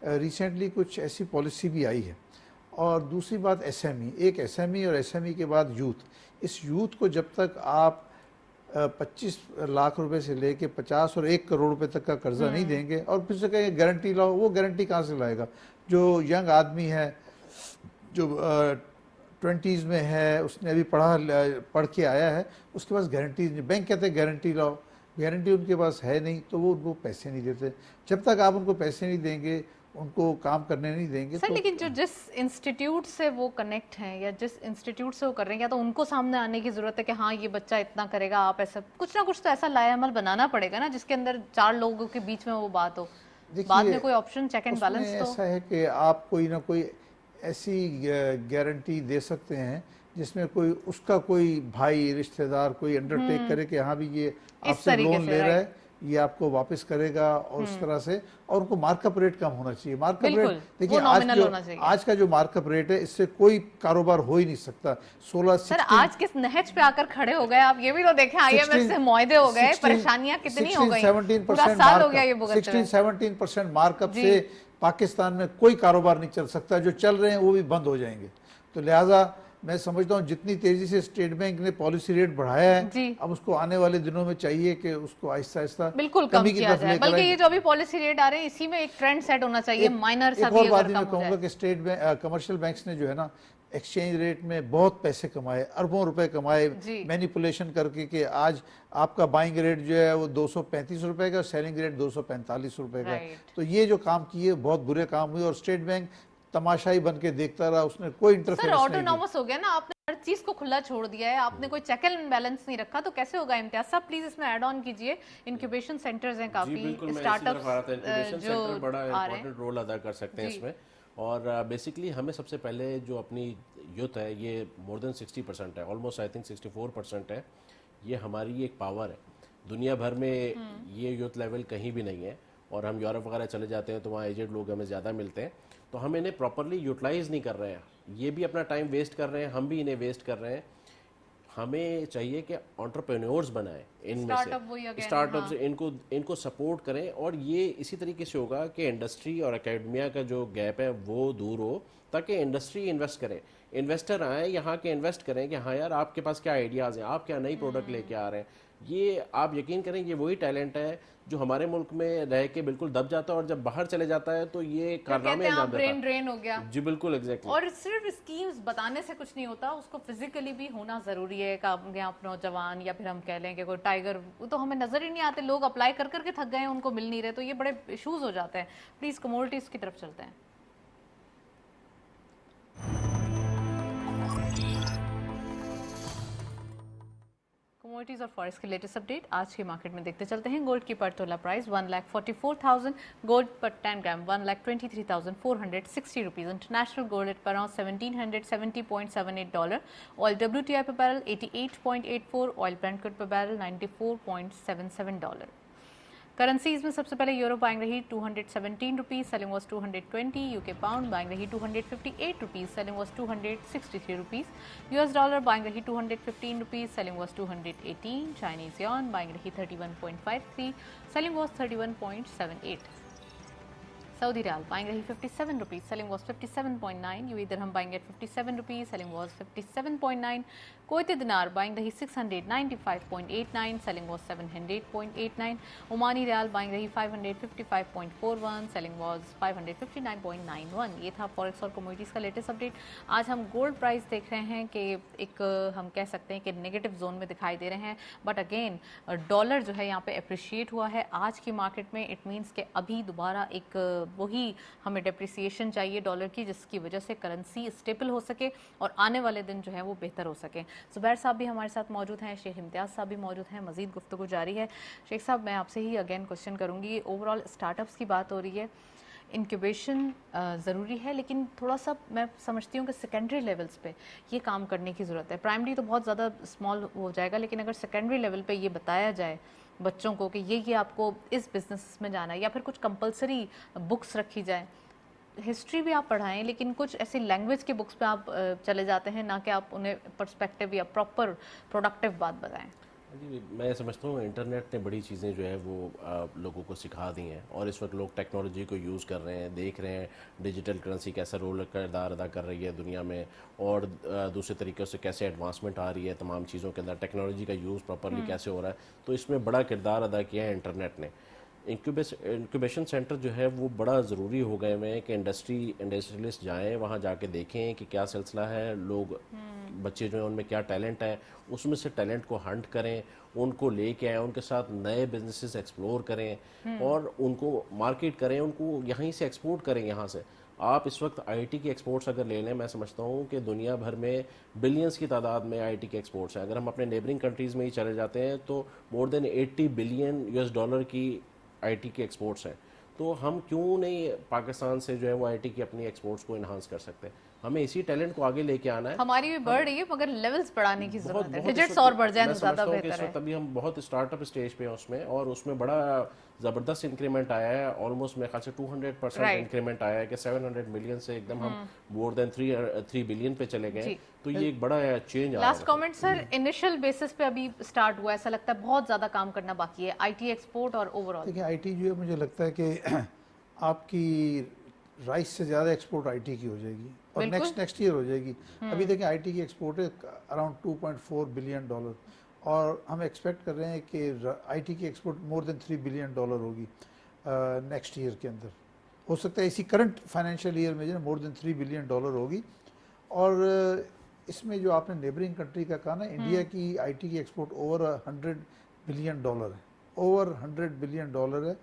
रिसेंटली कुछ ऐसी पॉलिसी भी आई है। और दूसरी बात एसएमई, एक एसएमई और एसएमई के बाद यूथ। इस यूथ को जब तक आप 25 लाख रुपए से लेके 50 और 1 करोड़ रुपए तक का कर्जा नहीं देंगे और फिर से कहेंगे गारंटी लाओ, वो गारंटी कहाँ से लाएगा? जो यंग आदमी है, जो 20s में है, उसने अभी पढ़ के आया है, उसके पास गारंटी नहीं। बैंक कहते हैं गारंटी लाओ, गारंटी उनके पास है नहीं, तो वो उनको पैसे नहीं देते। जब तक आप उनको पैसे नहीं देंगे, उनको काम करने नहीं देंगे। सर तो लेकिन जो जिस इंस्टीट्यूट से वो कनेक्ट हैं या जिस इंस्टीट्यूट से वो कर रहे हैं, या तो उनको सामने आने की जरूरत है कि हाँ ये बच्चा इतना करेगा, आप ऐसा कुछ ना कुछ तो ऐसा लाएअमल बनाना पड़ेगा ना जिसके अंदर 4 लोगों के बीच में वो बात हो। बाद में कोई ऑप्शन चेक एंड बैलेंस तो ऐसा है कि आप कोई ना कोई ऐसी गारंटी दे सकते हैं जिसमें कोई उसका कोई भाई रिश्तेदार कोई अंडरटेक करे कि हाँ भी ये आपसे लोन ले रहा है, ये आपको वापस करेगा, और उस तरह से। और उनको मार्कअप रेट कम होना चाहिए। मार्कअप रेट देखिए, आज का जो मार्कअप रेट है, इससे कोई कारोबार हो ही नहीं सकता। 16 सर आज किस नहज पे आकर खड़े हो गए आप, ये भी तो देखें। आईएमएफ से मुआहदे हो गए, परेशानियां कितनी हो गई, पूरा साल हो गया ये भुगतते हुए। 16-17% मार्कअप से पाकिस्तान में कोई कारोबार नहीं चल सकता। जो चल रहे हैं वो भी बंद हो जाएंगे। तो लिहाजा मैं समझता हूँ जितनी तेजी से स्टेट बैंक ने पॉलिसी रेट बढ़ाया है, अब उसको आने वाले दिनों में चाहिए कि उसको आहिस्ता आहिस्ता बिल्कुल कम किया जाए। बल्कि ये जो अभी पॉलिसी रेट आ रहे हैं, इसी में एक ट्रेंड सेट होना चाहिए, माइनर सा भी अगर कम हो जाए। कि स्टेट बैंक, कमर्शियल बैंक्स ने जो है ना एक्सचेंज रेट में बहुत पैसे कमाए, अरबों रुपए कमाए मैनिपुलेशन करके, कि आज आपका बाइंग रेट जो है वो 235 रुपए का, सेलिंग रेट 245 रुपए का। तो ये जो काम किए बहुत बुरे काम हुए। और स्टेट बैंक तमाशाई बन के देखता रहा, उसने कोई सर इंटरफेरेंस नहीं की। ऑटोनॉमस हो गया ना, आपने हर चीज को खुला छोड़ दिया है, आपने कोई चेक एंड बैलेंस नहीं रखा, तो कैसे होगा इम्तियाज साहब? प्लीज इसमें ऐड ऑन कीजिए। इंक्यूबेशन सेंटर्स हैं जी काफी, बिल्कुल, मैं इसी तरफ आ रहा था। स्टार्टअप्स इंक्यूबेशन जो सेंटर बड़ा आ रहे हैं। इंपॉर्टेंट रोल अदा कर सकते हैं जी। इसमें। और बेसिकली हमें सबसे पहले जो अपनी यूथ है, ये मोर देन 60% है, ऑलमोस्ट आई थिंक 64% है। ये हमारी एक पावर है। दुनिया भर में ये यूथ लेवल कहीं भी नहीं है। और हम यूरोप वगैरह चले जाते हैं तो वहाँ एजेड लोग हमें ज़्यादा मिलते हैं, तो हम इन्हें प्रॉपरली यूटिलाइज़ नहीं कर रहे हैं। ये भी अपना टाइम वेस्ट कर रहे हैं, हम भी इन्हें वेस्ट कर रहे हैं। हमें चाहिए कि एंटरप्रेन्योर्स बनाएं इनमें से, स्टार्टअप से इनको सपोर्ट करें। और ये इसी तरीके से होगा कि इंडस्ट्री और एकेडमिया का जो गैप है वो दूर हो, ताकि इंडस्ट्री इन्वेस्ट करे, इन्वेस्टर आए यहाँ के इन्वेस्ट करें कि हाँ यार आपके पास क्या आइडियाज़ हैं, आप क्या नई प्रोडक्ट लेके आ रहे हैं। ये आप यकीन करें, ये वही टैलेंट है जो हमारे मुल्क में रह के बिल्कुल दब जाता है और जब बाहर चले जाता है तो ये कारनामे अंजाम देता ब्रेन है। ड्रेन हो गया। जी बिल्कुल, एग्जैक्टली। और सिर्फ स्कीम्स बताने से कुछ नहीं होता, उसको फिजिकली भी होना जरूरी है। आप नौजवान या फिर हम कह लें कि कोई टाइगर, वो तो हमें नजर ही नहीं आते, लोग अप्लाई कर करके थक गए हैं, उनको मिल नहीं रहे, तो ये बड़े इश्यूज हो जाते हैं। प्लीज कमोडिटीज की तरफ चलते हैं। कमोडिटीज और फॉरेक्स के लेटेस्ट अपडेट आज के मार्केट में देखते चलते हैं। गोल्ड की पर तोला प्राइस 1,44,000, गोल्ड पर 10 gram 1,23,460 rupees. International gold at around $1,770.78। Oil WTI पर बैरल 88.84, ऑयल ब्रेंट क्रूड पर बैरल $94.77। करेंसीज में सबसे पहले यूरो बाइंग रही 217 rupees, selling was 220। UK pound buying रही 258 rupees, selling was 263 rupees. US dollar buying रही 215 rupees, selling was 218। Chinese yuan buying रही 31.53, selling was 31.78। Saudi riyal buying रही 57 rupees, selling was 57.9। UAE dirham buying at 57 rupees, selling was 57.9। Kuwaiti dinar buying रही 695.89, selling was 700.89। Omani rial buying रही 555.41, selling was 559.91। ये था forex और commodities का latest update. आज हम गोल्ड प्राइस देख रहे हैं कि एक हम कह सकते हैं कि नेगेटिव जोन में दिखाई दे रहे हैं, बट अगेन डॉलर जो है यहाँ पे अप्रिशिएट हुआ है आज की मार्केट में। इट मीन्स कि अभी दोबारा एक वही हमें डेप्रिसिएशन चाहिए डॉलर की, जिसकी वजह से करेंसी स्टेबल हो सके और आने वाले दिन जो है वो बेहतर हो सके। जुबैर साहब भी हमारे साथ मौजूद हैं, शेख इम्तियाज़ साहब भी मौजूद हैं, मज़ीद गुफ्तगू जारी है। शेख साहब, मैं आपसे ही अगेन क्वेश्चन करूँगी। ओवरऑल स्टार्टअप्स की बात हो रही है, इंक्यूबेशन ज़रूरी है, लेकिन थोड़ा सा मैं समझती हूँ कि सेकेंडरी लेवल्स पे ये काम करने की ज़रूरत है। प्राइमरी तो बहुत ज़्यादा स्मॉल हो जाएगा, लेकिन अगर सेकेंडरी लेवल पे ये बताया जाए बच्चों को कि ये आपको इस बिज़नेस में जाना है, या फिर कुछ कंपलसरी बुक्स रखी जाए, हिस्ट्री भी आप पढ़ाएं, लेकिन कुछ ऐसी लैंग्वेज के बुक्स पे आप चले जाते हैं, ना कि आप उन्हें पर्सपेक्टिव या प्रॉपर प्रोडक्टिव बात बताएं। जी, मैं समझता हूँ इंटरनेट ने बड़ी चीज़ें जो है वो लोगों को सिखा दी हैं। और इस वक्त लोग टेक्नोलॉजी को यूज़ कर रहे हैं, देख रहे हैं डिजिटल करेंसी कैसा रोल किरदार अदा कर रही है दुनिया में, और दूसरे तरीक़ों से कैसे एडवांसमेंट आ रही है तमाम चीज़ों के अंदर, टेक्नोलॉजी का यूज़ प्रॉपरली कैसे हो रहा है। तो इसमें बड़ा किरदार अदा किया है इंटरनेट ने। इंक्यूबेशन सेंटर जो है वो बड़ा ज़रूरी हो गए हैं कि इंडस्ट्रियलिस्ट जाएं, वहाँ जाके देखें कि क्या सिलसिला है, लोग बच्चे जो हैं उनमें क्या टैलेंट है, उसमें से टैलेंट को हंट करें, उनको लेके आएँ, उनके साथ नए बिजनेसेस एक्सप्लोर करें और उनको मार्केट करें, उनको यहीं से एक्सपोर्ट करें। यहाँ से आप इस वक्त आईटी की एक्सपोर्ट्स अगर ले लें, मैं समझता हूँ कि दुनिया भर में बिलियंस की तादाद में आईटी के एक्सपोर्ट्स हैं। अगर हम अपने नेबरिंग कंट्रीज़ में ही चले जाते हैं तो मोर देन $80 बिलियन की आईटी के एक्सपोर्ट्स हैं। तो हम क्यों नहीं पाकिस्तान से जो है वो आईटी की अपनी एक्सपोर्ट्स को इन्हांस कर सकते हैं। हमें इसी टैलेंट को आगे लेके आना है। हमारी भी बढ़ रही है, मगर लेवल्स बढ़ाने की जरूरत है, डिजिट्स और बढ़ जाए तो ज़्यादा बेहतर है। तभी हम बहुत स्टार्टअप स्टेज पे हैं उसमें, और उसमें बड़ा ज़बरदस्त इंक्रीमेंट आया है। ऑलमोस्ट मेरे ख्याल से 200% इंक्रीमेंट आया है कि 700 मिलियन से एकदम हम मोर देन 3 बिलियन पे चले गए। तो ये एक बड़ा चेंज आ रहा है। Last comment sir, initial basis पे अभी स्टार्ट हुआ है, ऐसा लगता है बहुत ज़्यादा काम करना बाकी है आईटी एक्सपोर्ट और ओवरऑल। देखिए आईटी जो है मुझे लगता है कि आपकी राइस से ज़्यादा एक्सपोर्ट आईटी की हो जाएगी और नेक्स्ट ईयर हो जाएगी। अभी देखिए आईटी की एक्सपोर्ट है अराउंड $2.4 बिलियन, और हम एक्सपेक्ट कर रहे हैं कि आईटी की एक्सपोर्ट मोर देन $3 बिलियन होगी नेक्स्ट ईयर के अंदर। हो सकता है इसी करंट फाइनेंशियल ईयर में जो मोर देन $3 बिलियन होगी। और इसमें जो आपने नेबरिंग कंट्री का कहा ना, इंडिया की आईटी की एक्सपोर्ट ओवर $100 बिलियन है, ओवर $100 बिलियन है।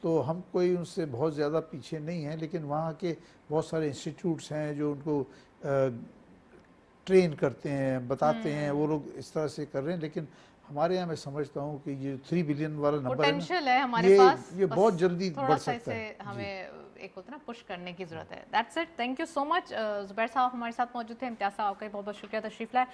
तो हम कोई उनसे बहुत ज़्यादा पीछे नहीं हैं, लेकिन वहाँ के बहुत सारे इंस्टीट्यूट्स हैं जो उनको ट्रेन करते हैं, बताते हैं, वो लोग इस तरह से कर रहे हैं। लेकिन हमारे यहाँ मैं समझता हूँ कि ये 3 बिलियन वाला नंबर है पोटेंशियल ना, है हमारे पास, ये बस बहुत जल्दी थोड़ा बढ़ सा सकता इसे है। हमें एक होता है ना पुश करने की जरूरत है। That's it, thank you so much. Zubair साहब हमारे साथ मौजूद थे, इम्तियाज साहब आपका बहुत बहुत शुक्रिया तशरीफ लाए।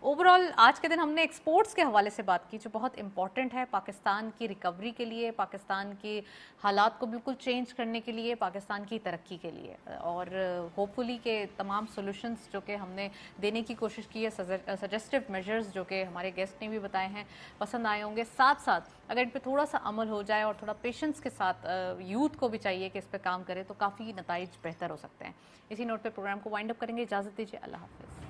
ओवरऑल आज के दिन हमने एक्सपोर्ट्स के हवाले से बात की जो बहुत इंपॉर्टेंट है पाकिस्तान की रिकवरी के लिए, पाकिस्तान के हालात को बिल्कुल चेंज करने के लिए, पाकिस्तान की तरक्की के लिए, और होपफुली के तमाम सोल्यूशंस जो कि हमने देने की कोशिश की है, सजेस्टिव मेजर्स जो कि हमारे गेस्ट ने भी बताए हैं, पसंद आए होंगे। साथ साथ अगर इन पे थोड़ा सा अमल हो जाए और थोड़ा पेशेंस के साथ यूथ को भी चाहिए कि इस पे काम करे तो काफ़ी नताइज बेहतर हो सकते हैं। इसी नोट पे प्रोग्राम को वाइंड अप करेंगे। इजाज़त दीजिए, अल्लाह हाफिज़।